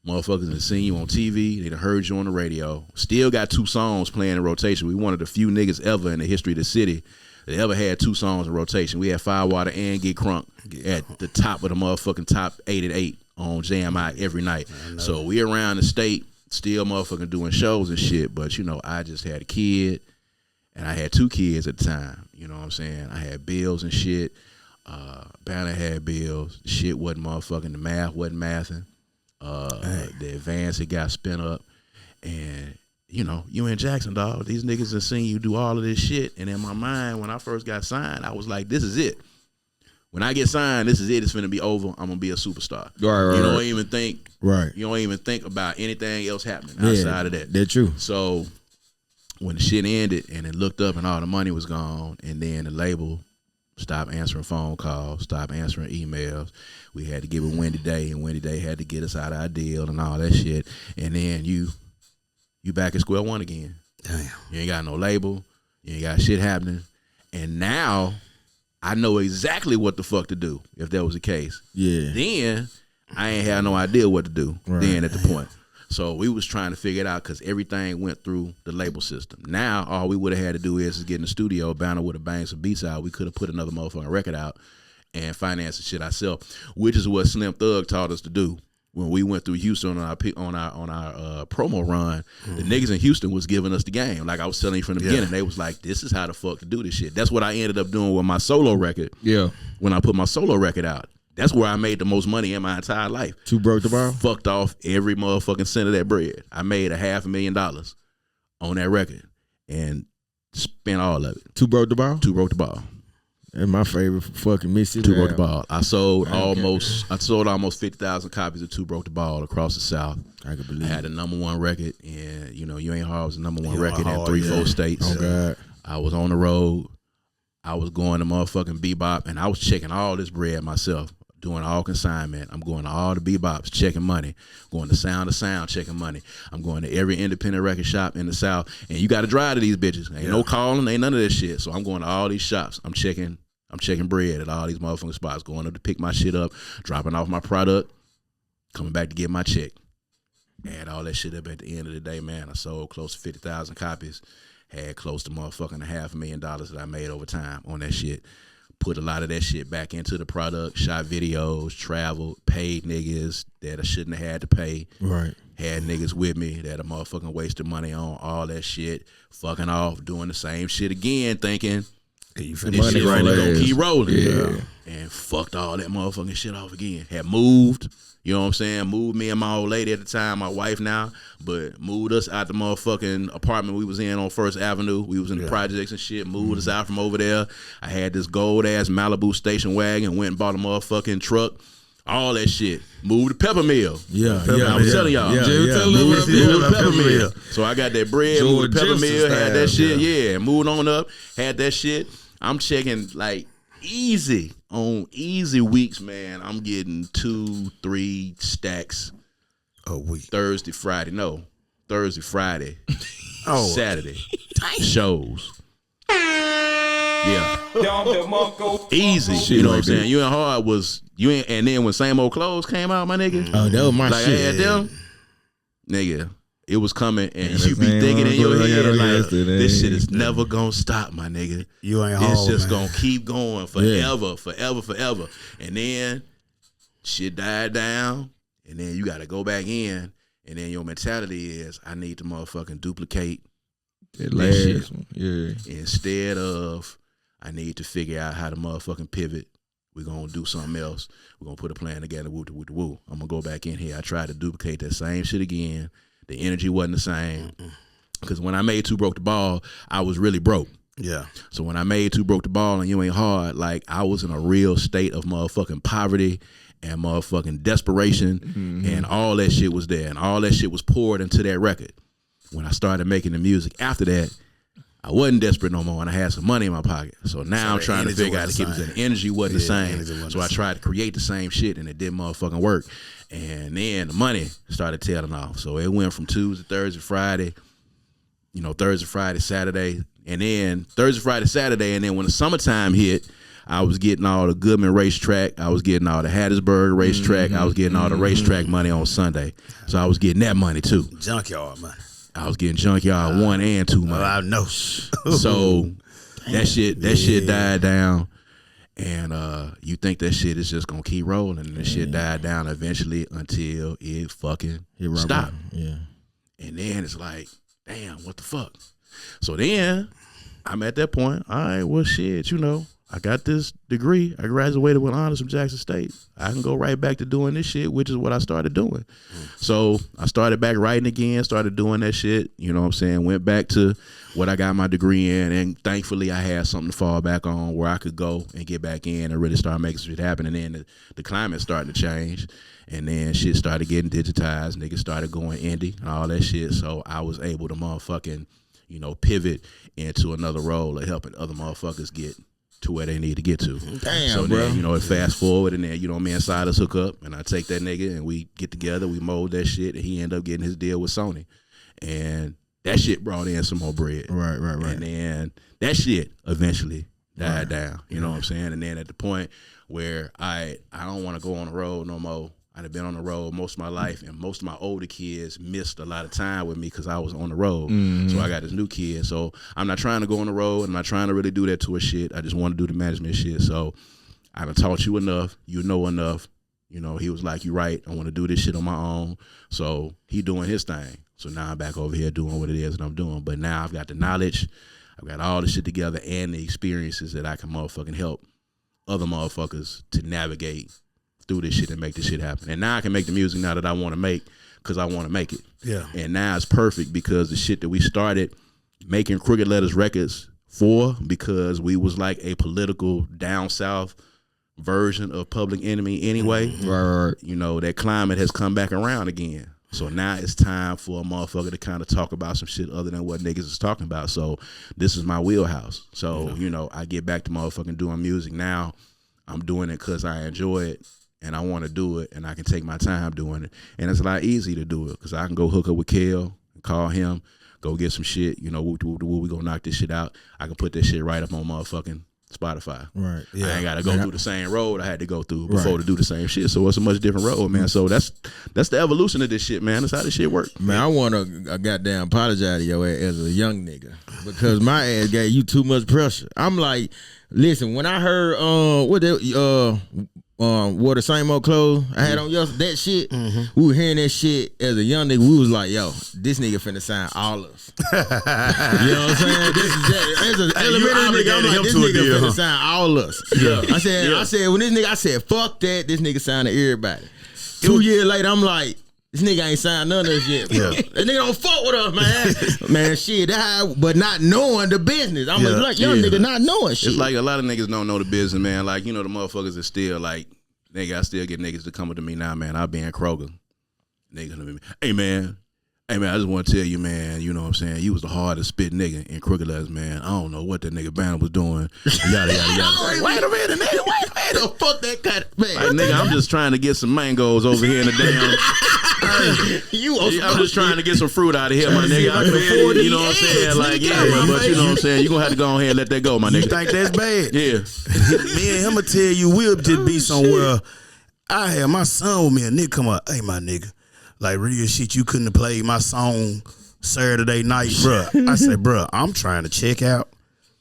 Motherfuckers done seen you on TV. They done heard you on the radio. Still got 2 songs playing in rotation. We one of the few niggas ever in the history of the city that ever had 2 songs in rotation. We had Firewater and Get Crunk at the top of the motherfucking top 8 at 8 on JMI every night. So we around the state, still motherfucking doing shows and shit. But, you know, I just had a kid, and I had 2 kids at the time. You know what I'm saying? I had bills and shit. Banner had bills. Shit wasn't motherfucking, the math wasn't mathing. The advance, it got spent up. And, you know, you in Jackson, dog. These niggas have seen you do all of this shit. And in my mind, when I first got signed, I was like, this is it. When I get signed, this is it. It's finna be over. I'm gonna be a superstar. Right. You don't even think. Right. You don't even think about anything else happening outside of that. That's true. So when the shit ended and it looked up and all the money was gone, and then the label stopped answering phone calls, stopped answering emails. We had to give it Wendy Day, and Wendy Day had to get us out of our deal and all that shit. And then you back at square one again. Damn. You ain't got no label. You ain't got shit happening. And now I know exactly what the fuck to do if that was the case. Yeah. Then I ain't had no idea what to do then at the point. So we was trying to figure it out because everything went through the label system. Now all we would have had to do is get in the studio, Banner would have banged some beats out. We could have put another motherfucking record out and finance the shit ourselves, which is what Slim Thug taught us to do. When we went through Houston on our promo run, the niggas in Houston was giving us the game. Like I was telling you from the beginning, they was like, "This is how the fuck to do this shit." That's what I ended up doing with my solo record. Yeah. When I put my solo record out, that's where I made the most money in my entire life. Too broke to borrow? Fucked off every motherfucking cent of that bread. I made $500,000 on that record and spent all of it. Too broke to borrow? Too broke to borrow. And my favorite fucking Mississippi. Too Broke the Ball. I sold almost 50,000 copies of Too Broke the Ball across the South. I can believe I had a #1 record, and you know, You Ain't Hard was the #1 record in 3-4 states. Oh God. I was on the road. I was going to motherfucking Bebop, and I was checking all this bread myself, doing all consignment. I'm going to all the Bebops, checking money. Going to Sound of Sound, checking money. I'm going to every independent record shop in the South, and you got to drive to these bitches. Ain't no calling, ain't none of this shit. So I'm going to all these shops. I'm checking bread at all these motherfucking spots, going up to pick my shit up, dropping off my product, coming back to get my check. Add all that shit up at the end of the day, man. I sold close to 50,000 copies, had close to motherfucking $500,000 that I made over time on that shit. Put a lot of that shit back into the product, shot videos, traveled, paid niggas that I shouldn't have had to pay. Right. Had niggas with me that I motherfucking wasted money on, all that shit, fucking off, doing the same shit again, thinking, this shit gonna keep rolling. Yeah. And fucked all that motherfucking shit off again. Had moved, you know what I'm saying? Moved me and my old lady at the time, my wife now, but moved us out the motherfucking apartment we was in on First Avenue. We was in the projects and shit, moved us out from over there. I had this gold ass Malibu station wagon, went and bought a motherfucking truck. All that shit. Moved to Peppermill. I'm telling y'all. Moved to Peppermill. So I got that bread, moved to Peppermill, had that shit. Moved on up, had that shit. I'm checking like easy on easy weeks, man. I'm getting 2-3 stacks a week. Thursday, Friday, Saturday shows. Yeah, easy. Shit, you know what I'm like saying? You Ain't Hard was and then when Same Old Clothes came out, my nigga. Oh, that was my like shit. I had them, nigga. It was coming, and you be thinking in your head like, this shit is never gonna stop, my nigga. You Ain't Hard. It's just gonna keep going forever. And then shit died down, and then you gotta go back in, and then your mentality is, I need to motherfucking duplicate that shit. one. Yeah. Instead of, I need to figure out how to motherfucking pivot. We're gonna do something else. We're gonna put a plan together. Woo. I'm gonna go back in here. I tried to duplicate that same shit again. The energy wasn't the same. Because when I made Too Broke the Ball, I was really broke. Yeah. So when I made Too Broke the Ball and You Ain't Hard, like I was in a real state of motherfucking poverty and motherfucking desperation, and all that shit was there, and all that shit was poured into that record. When I started making the music after that, I wasn't desperate no more, and I had some money in my pocket. So now I'm trying to figure out to keep it. The energy wasn't the same. So I tried to create the same shit, and it didn't motherfucking work. And then the money started tailing off. So it went from Tuesday, Thursday, Friday, Thursday, Friday, Saturday, and then Thursday, Friday, Saturday, and then when the summertime hit, I was getting all the Goodman racetrack. I was getting all the Hattiesburg racetrack. I was getting all the racetrack money on Sunday. So I was getting that money too. Junkyard money. I was getting junkyard 1 and 2 money. I know. So that shit died down. And you think that shit is just gonna keep rolling, and the shit died down eventually until it fucking stopped. Yeah. And then it's like, damn, what the fuck? So then I'm at that point. All right, well, shit, I got this degree. I graduated with honors from Jackson State. I can go right back to doing this shit, which is what I started doing. So I started back writing again, started doing that shit, you know what I'm saying? Went back to what I got my degree in, and thankfully I had something to fall back on where I could go and get back in and really start making shit happen. And then the climate started to change, and then shit started getting digitized. Niggas started going indie and all that shit. So I was able to motherfucking, pivot into another role of helping other motherfuckers get to where they need to get to. Damn, so bro. then, it fast forward, and then, me and Silas hook up, and I take that nigga, and we get together, we mold that shit, and he end up getting his deal with Sony. And that shit brought in some more bread. Right. And then that shit eventually died down. You know what I'm saying? And then at the point where I don't want to go on the road no more. I'd been on the road most of my life, and most of my older kids missed a lot of time with me because I was on the road. So I got this new kid. So I'm not trying to go on the road. I'm not trying to really do that tour shit. I just want to do the management shit. So I done taught you enough. You know enough. He was like, you right. I want to do this shit on my own. So he doing his thing. So now I'm back over here doing what it is that I'm doing. But now I've got the knowledge. I've got all the shit together and the experiences that I can motherfucking help other motherfuckers to navigate through this shit and make this shit happen. And now I can make the music now that I want to make because I want to make it. Yeah. And now it's perfect because the shit that we started making Crooked Letters records for, because we was like a political down south version of Public Enemy anyway. Right. That climate has come back around again. So now it's time for a motherfucker to kind of talk about some shit other than what niggas is talking about. So this is my wheelhouse. So, I get back to motherfucking doing music now. I'm doing it because I enjoy it. And I want to do it, and I can take my time doing it. And it's a lot easier to do it because I can go hook up with Kel, call him, go get some shit. We gonna knock this shit out. I can put that shit right up on motherfucking Spotify. Right. Yeah. I ain't got to go through the same road I had to go through before to do the same shit. So it's a much different road, man. So that's the evolution of this shit, man. That's how this shit works. Man, I want to goddamn apologize to your ass as a young nigga because my ass gave you too much pressure. I'm like, listen, when I heard wore the same old clothes I had on that shit. We were hearing that shit as a young nigga. We was like, yo, this nigga finna sign all of us. You know what I'm saying? As an elementary nigga, I'm like, this nigga finna sign all of us. Yeah. I said, when this nigga, I said, fuck that. This nigga signed to everybody. 2 years later, I'm like, this nigga ain't signed none of us yet. Yeah. That nigga don't fuck with us, man. Man, shit, but not knowing the business. I'm a young nigga not knowing shit. It's like a lot of niggas don't know the business, man. Like, the motherfuckers is still like, nigga, I still get niggas to come up to me now, man. I be in Kroger. Niggas, hey, man, I just want to tell you, man, you know what I'm saying? You was the hardest spit nigga in Crooked Letters, man. I don't know what that nigga Banner was doing. Yada, yada, yada. Wait a minute, nigga. Wait a minute. Fuck that cut. Man. Like, nigga, I'm just trying to get some mangoes over here in the damn. I'm just trying to get some fruit out of here, my nigga. You know what I'm saying? Like, yeah, but you know what I'm saying? You're going to have to go ahead and let that go, my nigga. You think that's bad? Yeah. Me and him will tell you, we'll just be somewhere. I had my son with me, a nigga come up, hey, my nigga. Like, real shit, you couldn't have played my song Saturday night, bruh. I said, bruh, I'm trying to check out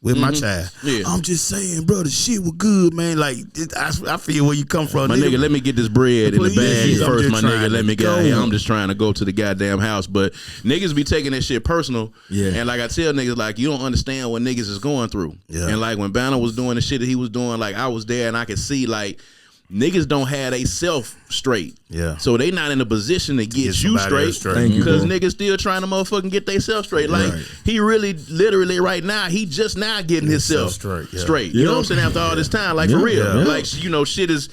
with my child. Yeah. I'm just saying, bro, the shit was good, man. Like, I feel where you come from. My nigga, let me get this bread in the bag first, my nigga. Let me go. I'm just trying to go to the goddamn house. But niggas be taking that shit personal. Yeah. And like I tell niggas, like, you don't understand what niggas is going through. Yeah. And like when Banner was doing the shit that he was doing, like I was there and I could see, like, niggas don't have they self straight. Yeah. So they not in a position to get you straight. Because niggas still trying to motherfucking get they self straight. Like, he really, literally right now, he just now getting himself straight. Yeah. You know what I'm saying? After all this time, like, for real. Yeah. Like, you know, shit is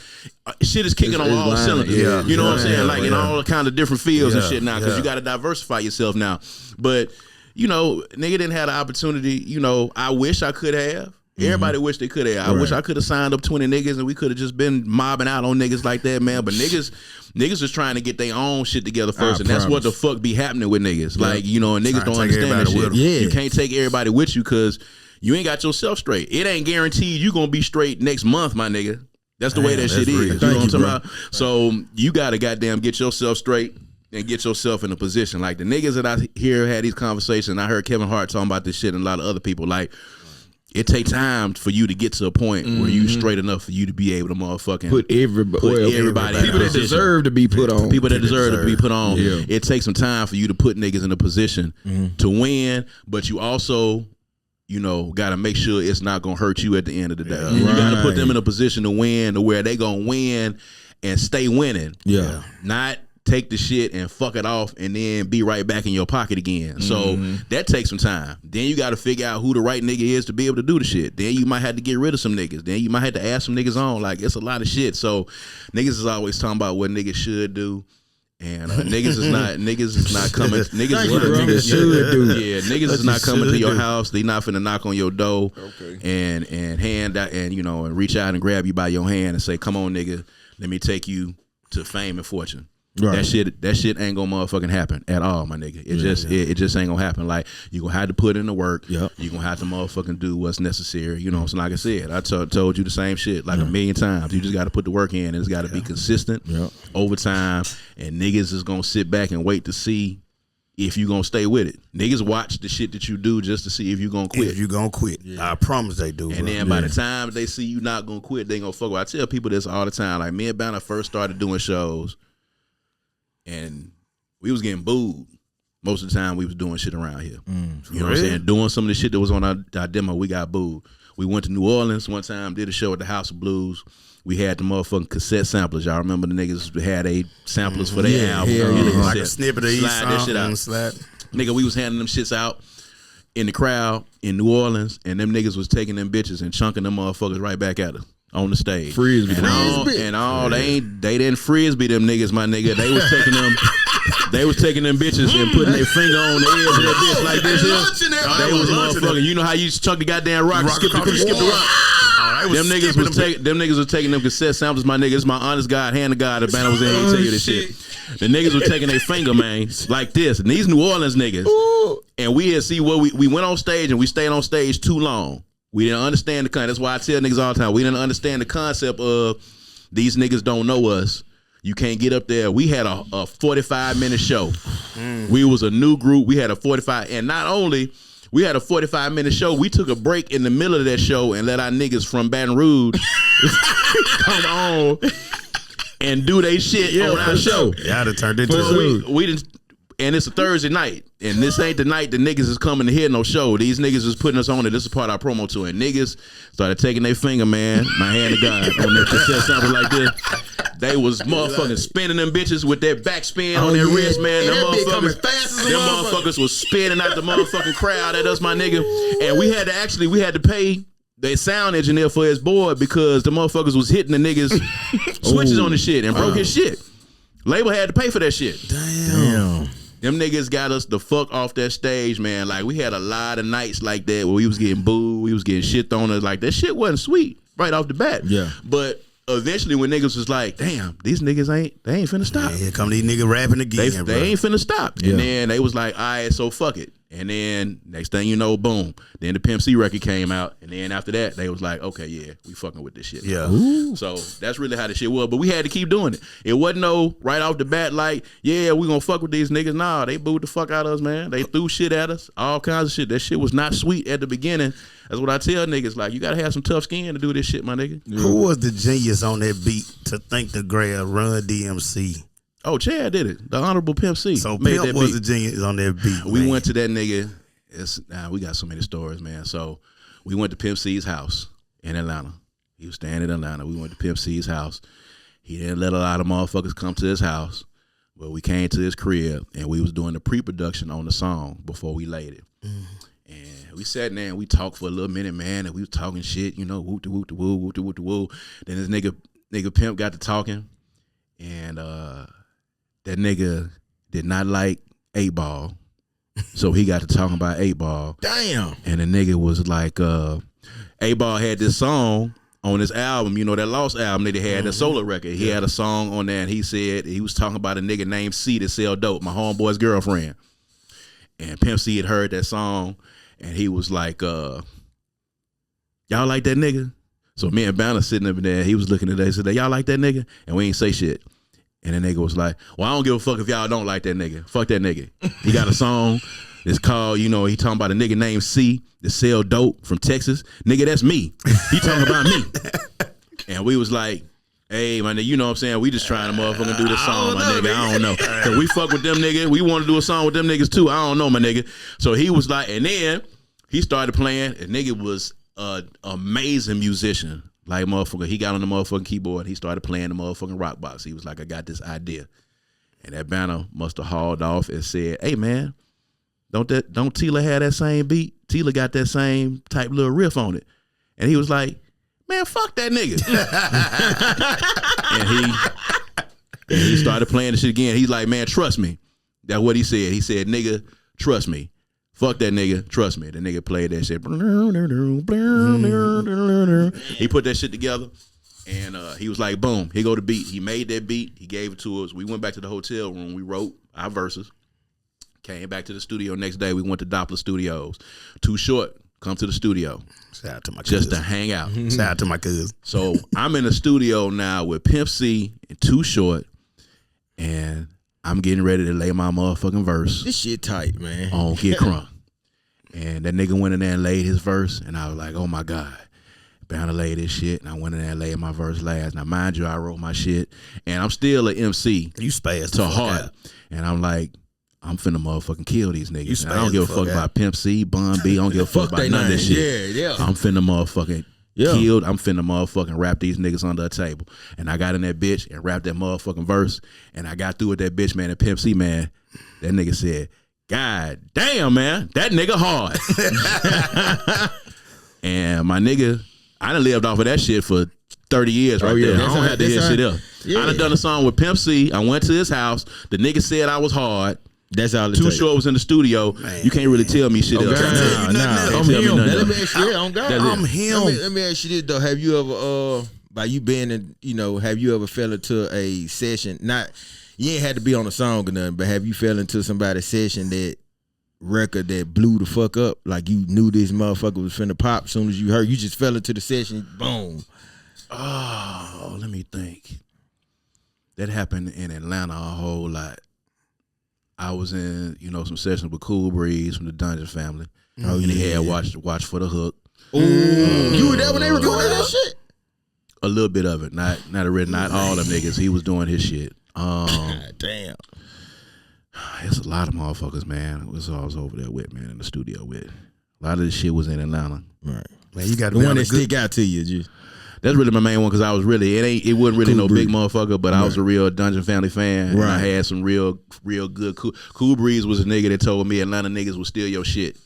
kicking on all cylinders. Yeah. You know what I'm saying? Like, in all kind of different fields and shit now. Because you got to diversify yourself now. But, you know, nigga didn't have the opportunity. You know, I wish I could have. Everybody wish they could have. I wish I could have signed up 20 niggas and we could have just been mobbing out on niggas like that, man. But niggas is trying to get their own shit together first. And that's what the fuck be happening with niggas. Like, you know, and niggas don't understand that shit. You can't take everybody with you because you ain't got yourself straight. It ain't guaranteed you gonna be straight next month, my nigga. That's the way that shit is. You know what I'm talking about? So you gotta goddamn get yourself straight and get yourself in a position. Like the niggas that I hear had these conversations, I heard Kevin Hart talking about this shit and a lot of other people. Like, it take time for you to get to a point where you straight enough for you to be able to motherfucking put everybody people that deserve to be put on. People that deserve to be put on. Yeah. It takes some time for you to put niggas in a position to win, but you also, you know, got to make sure it's not going to hurt you at the end of the day. You got to put them in a position to win, to where they going to win and stay winning. Yeah. Not take the shit and fuck it off and then be right back in your pocket again. So that takes some time. Then you got to figure out who the right nigga is to be able to do the shit. Then you might have to get rid of some niggas. Then you might have to add some niggas on. Like, it's a lot of shit. So niggas is always talking about what niggas should do. And niggas is not coming. Niggas is not coming to your house. They not finna knock on your door and hand out and, you know, and reach out and grab you by your hand and say, "Come on, nigga, let me take you to fame and fortune." Right. That shit ain't gonna motherfucking happen at all, my nigga. It just ain't gonna happen. Like, you gonna have to put in the work. Yep. You gonna have to motherfucking do what's necessary. You know, so like I said, I told you the same shit like a million times. You just got to put the work in, and it's got to be consistent over time. And niggas is gonna sit back and wait to see if you gonna stay with it. Niggas watch the shit that you do just to see if you gonna quit. If you gonna quit, I promise they do. And then by the time they see you not gonna quit, they gonna fuck with. I tell people this all the time. Like, me and Banner first started doing shows. And we was getting booed most of the time we was doing shit around here. You know what I'm saying? Doing some of the shit that was on our demo, we got booed. We went to New Orleans one time, did a show at the House of Blues. We had the motherfucking cassette samplers. Y'all remember the niggas had samplers for their album. Like a snippet of each song. That shit out. Nigga, we was handing them shits out in the crowd in New Orleans, and them niggas was taking them bitches and chunking them motherfuckers right back at us. On the stage, frisbee, they didn't frisbee them niggas, my nigga. They was taking them bitches and putting their finger on the edge of that bitch like this here. They was motherfucking. You know how you chuck the goddamn rock and skip the rock. Them niggas was taking them cassette samples, my nigga. It's my honest God, hand to God. The band was in here to tell you this shit. The niggas was taking their finger, man, like this. And these New Orleans niggas, and we had see what we went on stage and we stayed on stage too long. We didn't understand the concept. That's why I tell niggas all the time. We didn't understand the concept of these niggas don't know us. You can't get up there. We had a 45-minute show. We was a new group. We had a 45, and not only we had a 45-minute show, we took a break in the middle of that show and let our niggas from Baton Rouge come on and do they shit on our show. Yeah, it turned into we didn't. And it's a Thursday night, and this ain't the night the niggas is coming to hear no show. These niggas is putting us on it. This is part of our promo tour. And niggas started taking their finger, man, my hand to God, on their cassette sample like this. They was motherfucking spinning them bitches with their backspin on their wrist, man. Them motherfuckers was spinning out the motherfucking crowd at us, my nigga. And we had to pay their sound engineer for his board because the motherfuckers was hitting the niggas switches on the shit and broke his shit. Label had to pay for that shit. Damn. Them niggas got us the fuck off that stage, man. Like, we had a lot of nights like that where we was getting booed, we was getting shit on us. Like, that shit wasn't sweet right off the bat. Yeah. But eventually when niggas was like, damn, these niggas ain't finna stop. Yeah, here come these niggas rapping again. They ain't finna stop. Yeah. And then they was like, all right, so fuck it. And then next thing you know, boom. Then the Pimp C record came out. And then after that, they was like, okay, yeah, we fucking with this shit. Yeah. Ooh. So that's really how the shit was. But we had to keep doing it. It wasn't no right off the bat like, yeah, we gonna fuck with these niggas. Nah, they booed the fuck out of us, man. They threw shit at us. All kinds of shit. That shit was not sweet at the beginning. That's what I tell niggas. Like, you gotta have some tough skin to do this shit, my nigga. Yeah. Who was the genius on that beat to think to grab Run DMC? Oh, Chad did it. The Honorable Pimp C. So Pimp was the genius on that beat. We went to that nigga. We got so many stories, man. So we went to Pimp C's house in Atlanta. He was staying in Atlanta. We went to Pimp C's house. He didn't let a lot of motherfuckers come to his house, but we came to his crib and we was doing the pre-production on the song before we laid it. And we sat there and we talked for a little minute, man, and we was talking shit, you know, whoop de whoop de woo, whoop de whoop de woo. Then this nigga Pimp got to talking, and that nigga did not like 8 Ball. So he got to talking about 8 Ball. Damn. And the nigga was like, 8 Ball had this song on his album, you know, that Lost album that he had, the solo record. He had a song on there, and he said he was talking about a nigga named C that sell dope, my homeboy's girlfriend. And Pimp C had heard that song, and he was like, y'all like that nigga? So me and Banner sitting up there, he was looking at that, he said, y'all like that nigga? And we ain't say shit. And the nigga was like, well, I don't give a fuck if y'all don't like that nigga. Fuck that nigga. He got a song. It's called, he talking about a nigga named C that sell dope from Texas. Nigga, that's me. He talking about me. And we was like, hey, my nigga, you know what I'm saying? We just trying to motherfucking do this song, my nigga. I don't know. Cause we fuck with them niggas. We want to do a song with them niggas too. I don't know, my nigga. So he was like, and then he started playing. And nigga was an amazing musician. Like motherfucker, he got on the motherfucking keyboard. He started playing the motherfucking rock box. He was like, I got this idea. And that Banner must have hauled off and said, hey man, don't Tila have that same beat? Tila got that same type little riff on it. And he was like, man, fuck that nigga. and he started playing the shit again. He's like, man, trust me. That's what he said. He said, nigga, trust me. Fuck that nigga, trust me. The nigga played that shit. He put that shit together. And he was like, boom, here go the beat. He made that beat. He gave it to us. We went back to the hotel room. We wrote our verses. Came back to the studio next day. We went to Doppler Studios. Too Short, come to the studio. Shout out to my cousin. Just to hang out. Shout out to my cousin. So I'm in the studio now with Pimp C and Too Short, and I'm getting ready to lay my motherfucking verse. This shit tight, man. On Get Crunk. And that nigga went in there and laid his verse, and I was like, oh my God. Bound to lay this shit, and I went in there and laid my verse last. Now, mind you, I wrote my shit, and I'm still an MC. You spazzed to heart. And I'm like, I'm finna motherfucking kill these niggas. I don't give a fuck about Pimp C, Bun B. I don't give a fuck about none of this shit. Yeah. I'm finna motherfucking killed. I'm finna motherfucking rap these niggas under a table. And I got in that bitch and rapped that motherfucking verse. And I got through with that bitch, man. And Pimp C, man, that nigga said, God damn, man, that nigga hard. And my nigga, I done lived off of that shit for 30 years right there. I don't have to hear shit else. I done done a song with Pimp C. I went to his house. The nigga said I was hard. That's all it Too Short was in the studio. Man. You can't really tell me shit else. I'm him. Let me ask you on God. I'm him. Let me ask you this though. Have you ever by you being in, have you ever fell into a session? Not you ain't had to be on a song or nothing, but have you fell into somebody's session that record that blew the fuck up? Like you knew this motherfucker was finna pop as soon as you heard, you just fell into the session, boom. Oh, let me think. That happened in Atlanta a whole lot. I was in, some sessions with Cool Breeze from the Dungeon family. Oh, and he had Watch for the Hook. You were there when they recorded that shit? A little bit of it. Not all them niggas. He was doing his shit. Damn. It's a lot of motherfuckers, man. It was all over there with, man, in the studio with. A lot of this shit was in Atlanta. Right. Man, you got the one that stick out to you, just. That's really my main one because I was really it wasn't really Cool Breeze. Big motherfucker, but I was a real Dungeon Family fan. Right. And I had some real good Cool Breeze was a nigga that told me Atlanta niggas would steal your shit.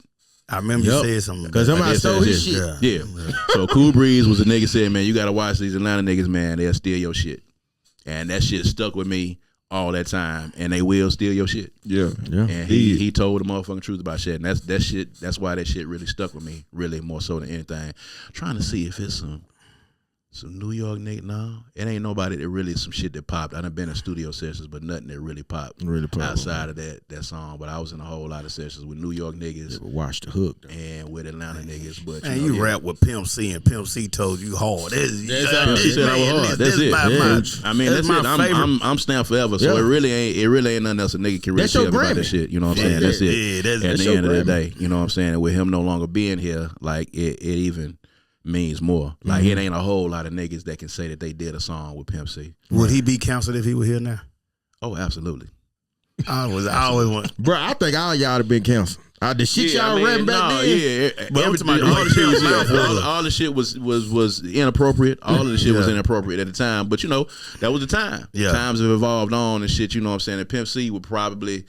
I remember you said something because somebody stole his shit. Yeah. So Cool Breeze was a nigga said, man, you gotta watch these Atlanta niggas, man. They'll steal your shit, and that shit stuck with me all that time, and they will steal your shit. Yeah. And he told the motherfucking truth about shit, and that shit. That's why that shit really stuck with me, really more so than anything. I'm trying to see if it's some New York nigga. No, it ain't nobody that really some shit that popped. I done been in studio sessions, but nothing that really popped outside of that song. But I was in a whole lot of sessions with New York niggas. Watch the Hook though. And with Atlanta niggas. But man, you rap with Pimp C, and Pimp C told you hard. He said I was hard. That's it. I mean, that's it. I'm stamped forever. So it really ain't nothing else a nigga can really tell me about this shit. You know what I'm saying? That's it. At the end of the day, you know what I'm saying? With him no longer being here, like it even means more. Like it ain't a whole lot of niggas that can say that they did a song with Pimp C. Would he be canceled if he were here now? Oh, absolutely. I always want, bro. I think all y'all have been canceled. The shit y'all rapping back then. Yeah, but all the shit was inappropriate. All of the shit was inappropriate at the time. But that was the time. Yeah. Times have evolved on and shit. You know what I'm saying? And Pimp C would probably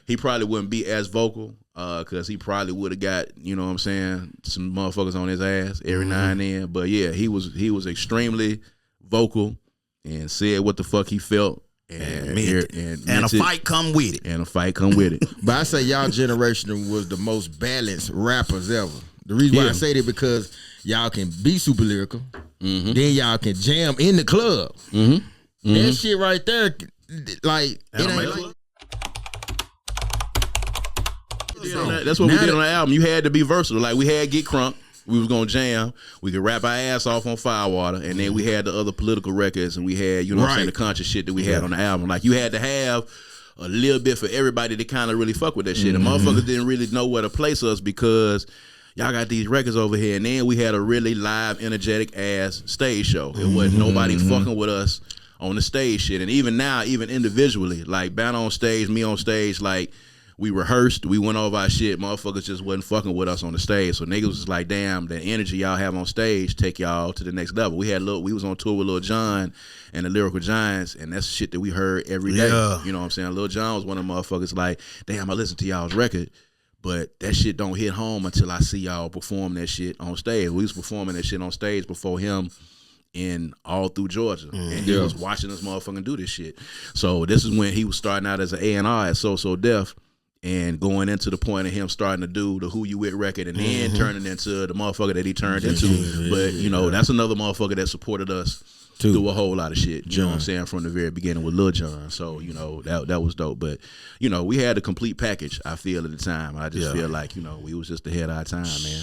wouldn't be as vocal. Cause he probably would have got, you know what I'm saying, some motherfuckers on his ass every now and then. But yeah, he was extremely vocal and said what the fuck he felt. And a fight come with it. But I say y'all generation was the most balanced rappers ever. The reason why I say that because y'all can be super lyrical, then y'all can jam in the club. That shit right there, like it ain't like. That's what we did on the album. You had to be versatile. Like we had Get Crunk. We was gonna jam. We could rap our ass off on Firewater, and then we had the other political records, and we had, you know what I'm saying, the conscious shit that we had on the album. Like, you had to have a little bit for everybody to kind of really fuck with that shit. And motherfuckers didn't really know where to place us because y'all got these records over here, and then we had a really live, energetic ass stage show. It wasn't nobody fucking with us on the stage shit. And even now, even individually, like Banner on stage, me on stage, like, we rehearsed, we went over our shit, motherfuckers just wasn't fucking with us on the stage. So niggas was like, damn, the energy y'all have on stage take y'all to the next level. We was on tour with Lil Jon and the Lyrical Giants, and that's shit that we heard every day. You know what I'm saying? Lil Jon was one of the motherfuckers like, damn, I listened to y'all's record, but that shit don't hit home until I see y'all perform that shit on stage. We was performing that shit on stage before him in all through Georgia, and he was watching us motherfucking do this shit. So this is when he was starting out as an A&R at So Def, and going into the point of him starting to do the Who You With record, and then turning into the motherfucker that he turned into. But, you know, that's another motherfucker that supported us through a whole lot of shit. You know what I'm saying? From the very beginning with Lil Jon. So, you know, that was dope. But, you know, we had a complete package, I feel, at the time. I just feel like, you know, we was just ahead of our time, man.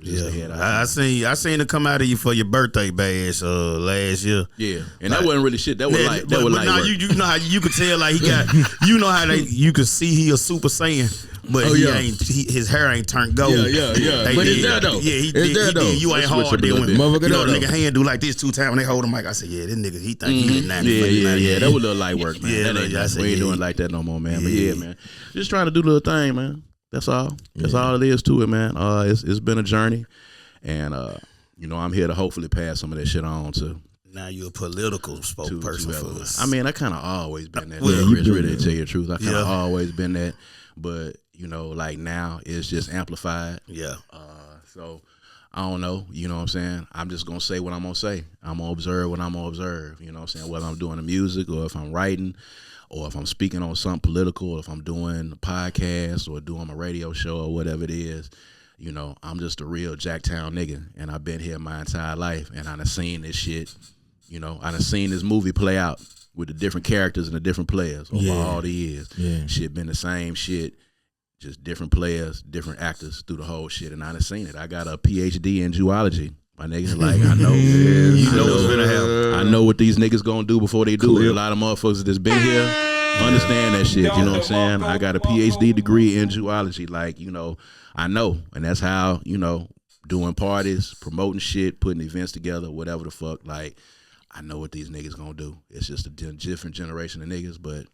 I seen it come out of you for your birthday bash last year. Yeah, and that wasn't really shit. That was like that was like work. You know how you could tell like he got you know how you could see he a Super Saiyan, but his hair ain't turned gold. Yeah. But it's there though. Yeah, he did. You ain't hard then when nigga hand do like this 2 times when they hold the mic. I said, yeah, this nigga he think he did 90. Yeah. That was a little light work, man. We ain't doing like that no more, man. But yeah, man, just trying to do the little thing, man. That's all. That's all it is to it, man. It's been a journey, and you know, I'm here to hopefully pass some of that shit on to. Now you're a political spokesperson for us. I mean, I kind of always been that. Really, to tell you the truth, I kind of always been that. But you know, like now, it's just amplified. Yeah. So I don't know. You know what I'm saying? I'm just gonna say what I'm gonna say. I'm gonna observe what I'm gonna observe. You know what I'm saying? Whether I'm doing the music or if I'm writing, or if I'm speaking on something political, or if I'm doing a podcast or doing my radio show or whatever it is, you know, I'm just a real Jacktown nigga, and I've been here my entire life, and I done seen this shit. You know, I done seen this movie play out with the different characters and the different players over all the years. Yeah. Shit been the same shit, just different players, different actors through the whole shit, and I done seen it. I got a PhD in zoology. My niggas, like, I know, what's gonna happen. I know what these niggas gonna do before they do it. A lot of motherfuckers that's been here understand that shit. You know what I'm saying? I got a PhD degree in zoology. Like, you know, I know, and that's how, you know, doing parties, promoting shit, putting events together, whatever the fuck. Like, I know what these niggas gonna do. It's just a different generation of niggas, but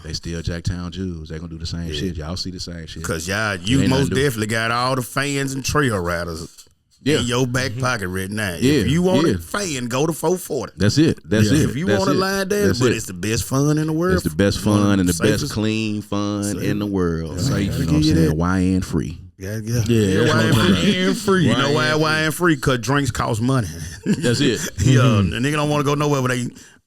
they still Jacktown Jews. They gonna do the same shit. Y'all see the same shit. Cause you most definitely got all the fans and trail riders. In your back pocket right now. If you want a fan, go to 440. That's it. If you want a line dance, but it's the best fun in the world. It's the best fun and the best clean fun in the world. So, you know what I'm saying? YN free. Yeah. YN free. You know why YN free? Because drinks cost money. That's it. The nigga don't want to go nowhere where they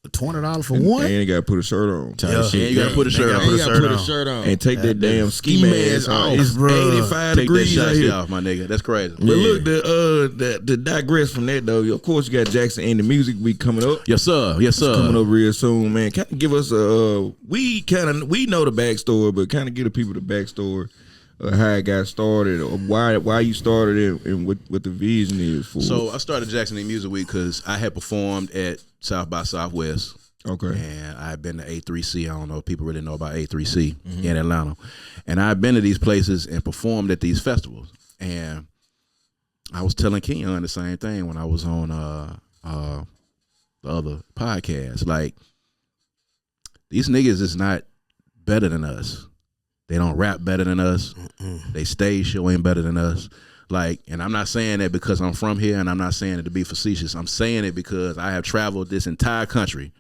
$20 for one. And you gotta put a shirt on. You gotta put a shirt on. Put a shirt on. And take that damn ski mask off. It's 85 degrees Take that out here. off, my nigga. That's crazy. But look, to digress from that though, of course you got Jackson and the Music Week coming up. Yes, sir. It's coming up real soon, man. Kind of give us we know the backstory, but kind of give the people the backstory. How it got started, or why you started it, and what the vision is for. So I started Jackson and Music Week because I had performed at South by Southwest. Okay. And I had been to A3C. I don't know if people really know about A3C in Atlanta. And I had been to these places and performed at these festivals. And I was telling Kenyon the same thing when I was on the other podcast. Like, these niggas is not better than us. They don't rap better than us. They stage show ain't better than us. Like, and I'm not saying that because I'm from here, and I'm not saying it to be facetious. I'm saying it because I have traveled this entire country,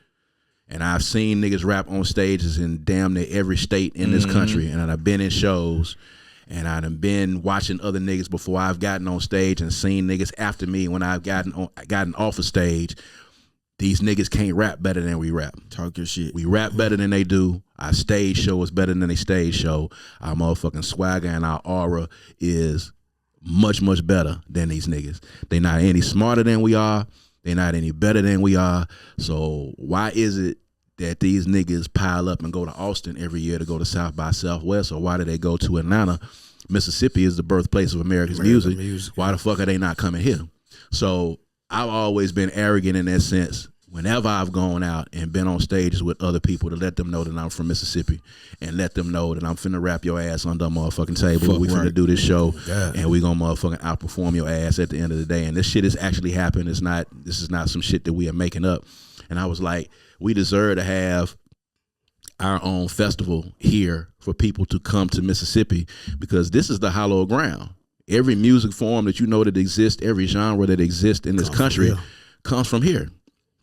and I've seen niggas rap on stages in damn near every state in this country, and I've been in shows, and I've been watching other niggas before I've gotten on stage, and seen niggas after me when I've gotten off a stage. These niggas can't rap better than we rap. Talk your shit. We rap better than they do. Our stage show is better than they stage show. Our motherfucking swagger and our aura is much, much better than these niggas. They not any smarter than we are. They not any better than we are. So why is it that these niggas pile up and go to Austin every year to go to South by Southwest, or why do they go to Atlanta? Mississippi is the birthplace of American music. Why the fuck are they not coming here? So I've always been arrogant in that sense. Whenever I've gone out and been on stages with other people, to let them know that I'm from Mississippi and let them know that I'm finna wrap your ass under a motherfucking table. We finna do this show and we gonna motherfucking outperform your ass at the end of the day. And this shit has actually happened. This is not some shit that we are making up. And I was like, we deserve to have our own festival here for people to come to Mississippi, because this is the hallowed ground. Every music form that you know that exists, every genre that exists in this country comes from here.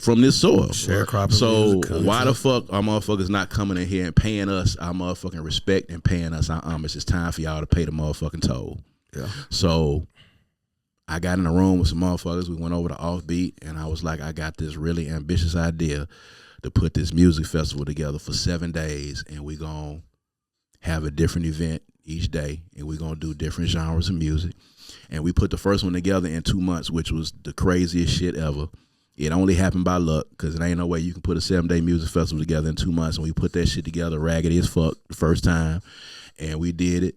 From this soil. So why the fuck are motherfuckers not coming in here and paying us our motherfucking respect and paying us our homage? It's time for y'all to pay the motherfucking toll. Yeah. So I got in a room with some motherfuckers. We went over to Offbeat, and I was like, I got this really ambitious idea to put this music festival together for 7 days, and we gonna have a different event each day, and we gonna do different genres of music. And we put the first one together in 2 months, which was the craziest shit ever. It only happened by luck, because it ain't no way you can put a 7-day music festival together in 2 months. And we put that shit together raggedy as fuck the first time, and we did it.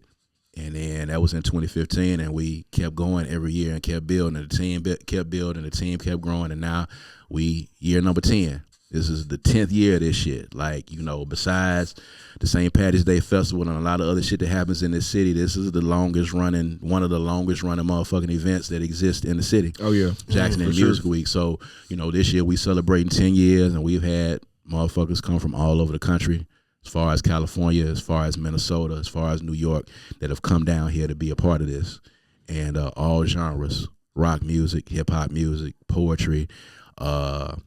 And then that was in 2015, and we kept going every year and kept building. And the team kept building, the team kept growing, and now we year number 10. This is the 10th year of this shit. Like, you know, besides the St. Patty's Day Festival and a lot of other shit that happens in this city, this is the longest running, one of the longest running motherfucking events that exist in the city. Oh, yeah. Jackson and Music Week. So, you know, this year we celebrating 10 years, and we've had motherfuckers come from all over the country, as far as California, as far as Minnesota, as far as New York, that have come down here to be a part of this. And all genres, rock music, hip-hop music, poetry,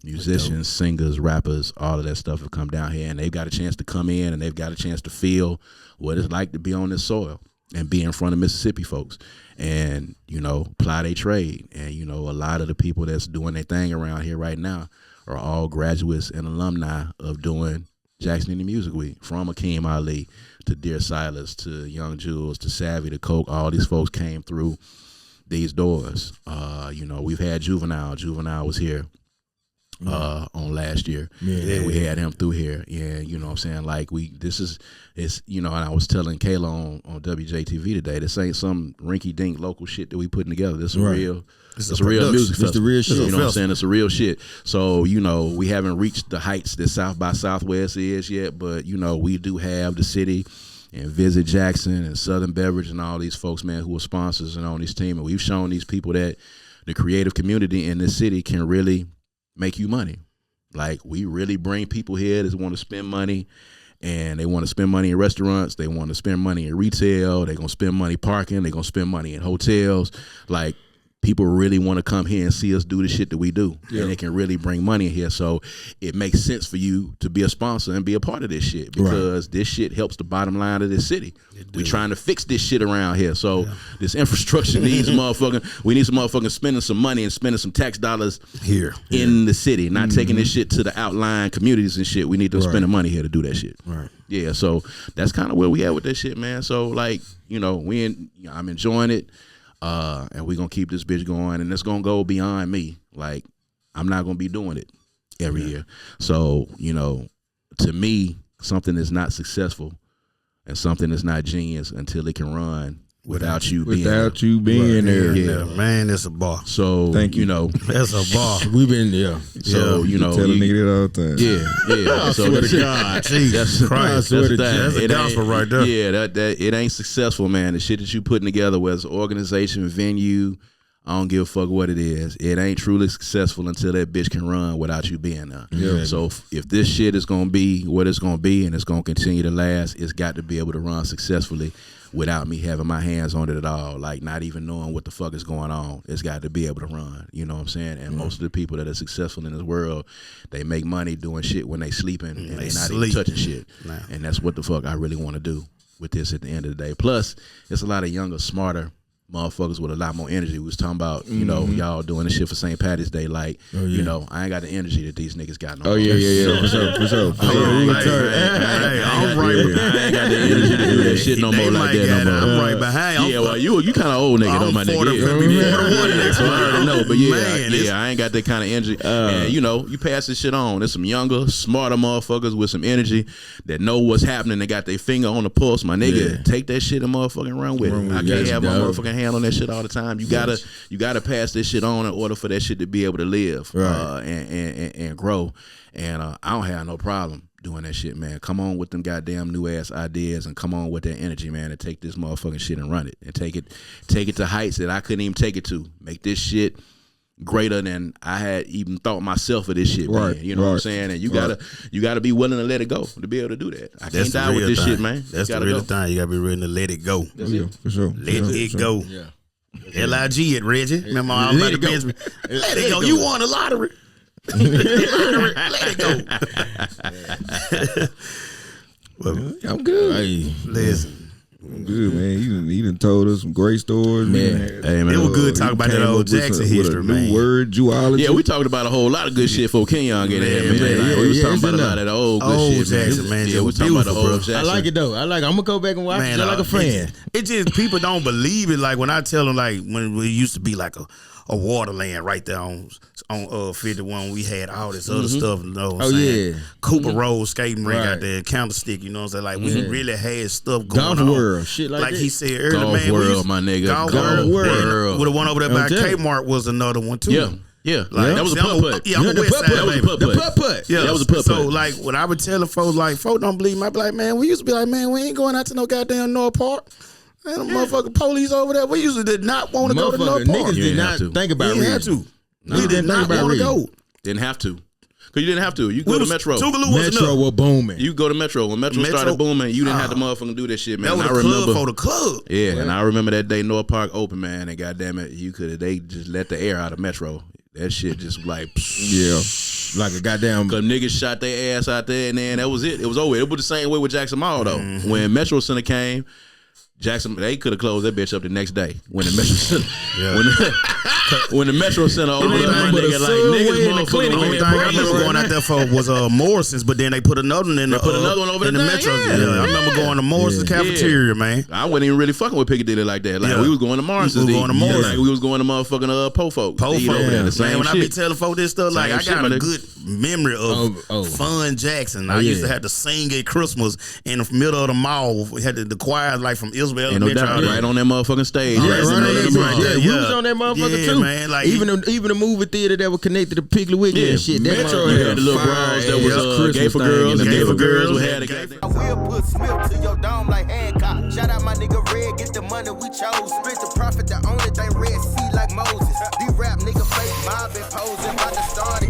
musicians, singers, rappers, all of that stuff have come down here, and they've got a chance to come in, and they've got a chance to feel what it's like to be on this soil and be in front of Mississippi folks, and, you know, ply their trade. And, you know, a lot of the people that's doing their thing around here right now are all graduates and alumni of doing Jackson and Music Week, from Akeem Ali to Dear Silas to Young Jules to Savvy to Coke. All these folks came through these doors. You know, we've had Juvenile. Juvenile was here on last year. And we had him through here. And you know what I'm saying? Like, it's you know, and I was telling Kayla on WJTV today, this ain't some rinky dink local shit that we putting together. This is real. It's a real music festival. It's the real shit. You know what I'm saying? It's a real shit. So, you know, we haven't reached the heights that South by Southwest is yet, but you know, we do have the city and Visit Jackson and Southern Beverage and all these folks, man, who are sponsors and on this team. And we've shown these people that the creative community in this city can really make you money. Like, we really bring people here that want to spend money, and they want to spend money in restaurants. They want to spend money in retail. They're going to spend money parking. They're going to spend money in hotels. Like, people really want to come here and see us do the shit that we do. Yeah. And it can really bring money in here. So it makes sense for you to be a sponsor and be a part of this shit, because this shit helps the bottom line of this city. We trying to fix this shit around here. So this infrastructure needs we need some motherfucking spending some money and spending some tax dollars here in the city, not taking this shit to the outlying communities and shit. We need to spend the money here to do that shit. Right. Yeah, so that's kind of where we at with this shit, man. So, like, you know, I'm enjoying it. And we're going to keep this bitch going, and it's going to go beyond me. Like, I'm not going to be doing it every year. So, you know, to me, something is not successful and something is not genius until it can run without you being there. Yeah, man, that's a bar. So, thank you. You know, that's a bar. We've been So, you know, tell a nigga that all the time. Yeah. I swear to God, Jesus Christ, that's a gospel right there. Yeah, that it ain't successful, man. The shit that you putting together, whether it's organization, venue, I don't give a fuck what it is. It ain't truly successful until that bitch can run without you being there. Yeah. So if this shit is gonna be what it's gonna be and it's gonna continue to last, it's got to be able to run successfully without me having my hands on it at all, like not even knowing what the fuck is going on. It's got to be able to run, you know what I'm saying? And most of the people that are successful in this world, they make money doing shit when they sleeping and they not even touching shit. And that's what the fuck I really want to do with this at the end of the day. Plus, it's a lot of younger, smarter motherfuckers with a lot more energy. We was talking about, you know, y'all doing this shit for St. Patty's Day. Like, you know, I ain't got the energy that these niggas got no more. For sure. I'm right. I ain't got the energy to do that shit no more like that no more. I'm right behind. Yeah, well, you kind of old nigga, though, my nigga. So I already know, but I ain't got that kind of energy. And, you know, you pass this shit on. There's some younger, smarter motherfuckers with some energy that know what's happening. They got their finger on the pulse. My nigga, take that shit and motherfucking run with it. I can't have my motherfucking hand on that shit all the time. You gotta pass this shit on in order for that shit to be able to live and grow. And I don't have no problem doing that shit, man. Come on with them goddamn new ass ideas and come on with that energy, man, and take this motherfucking shit and run it and take it to heights that I couldn't even take it to. Make this shit greater than I had even thought myself of this shit, man. You know what I'm saying? And you gotta be willing to let it go to be able to do that. I can't die with this shit, man. That's the real thing. You gotta be ready to let it go. That's it. For sure. Let it go. Yeah. LIG it, Reggie. Remember all about the Benjamin. Let it go. You won the lottery. Let it go. Well, I'm good. Hey, listen. I'm good, man. He done told us some great stories, man. Hey, man, it was good talking about that old Jackson history, man. New word, zoology. Yeah, we talked about a whole lot of good shit for Kenyon getting here, man. Like, we was talking about a lot of the old good shit, Jackson, man. Yeah, we talking about the old Jackson. I like it though. I'm gonna go back and watch it like a friend. It just people don't believe it. Like when I tell them, like when it used to be like a waterland right there on 51, we had all this other stuff. You know what I'm saying? Cooper Road skating rink out there, Candlestick. You know what I'm saying? Like we really had stuff going on. Golf World, shit like that. He said earlier, Golf man. World, my nigga. Golf World. With the one over there by Kmart was another one too. Yeah, like, that was a putt-putt. Yeah, the putt-putt. Yeah, that was a putt-putt. So, like, when I would tell folks, like, folks don't believe me, I'd be like, man, we used to be like, man, we ain't going out to no goddamn North Park. Man, them motherfucking police over there, we usually did not want to go to North Park. Niggas did not think about it. We had to. We did not want to go. Didn't have to. Because you didn't have to. You go to Metro. Metro was booming. You go to Metro. When Metro started booming, you didn't have to motherfucking do that shit, man. That was the club for the club. Yeah, and I remember that day North Park open, man, and goddamn it, they just let the air out of Metro. That shit just like, like a goddamn. Cause niggas shot their ass out there, and then that was it. It was over. It was the same way with Jackson Mall though. When Metro Center came, Jackson, they could have closed that bitch up the next day when the Metro Center, when the Metro Center opened up, my nigga, like niggas motherfucking. Only thing I remember going out there for was Morrison's, but then they put another one in another one over in the Metro. I remember going to Morrison's cafeteria, man. I wasn't even really fucking with Piccadilly like that. Like we was going to Morrison's. We was going to motherfucking Po Folk. Man, when I be telling folks this stuff, like I got a good memory of Fun Jackson. I used to have to sing at Christmas in the middle of the mall. We had the choir like from Isabel. No doubt, right on that motherfucking stage. We was on that motherfucker too. Man, like even the movie theater that was connected to Piggly Wiggly and shit. Metro had the little bras that was gay for girls. Gay for girls we had. I will put Smith to your dome like Hancock. Shout out my nigga Red, get the money we chose. Split the profit, the only thing Red Sea like Moses. D-rap nigga face mob and posing. About to start it.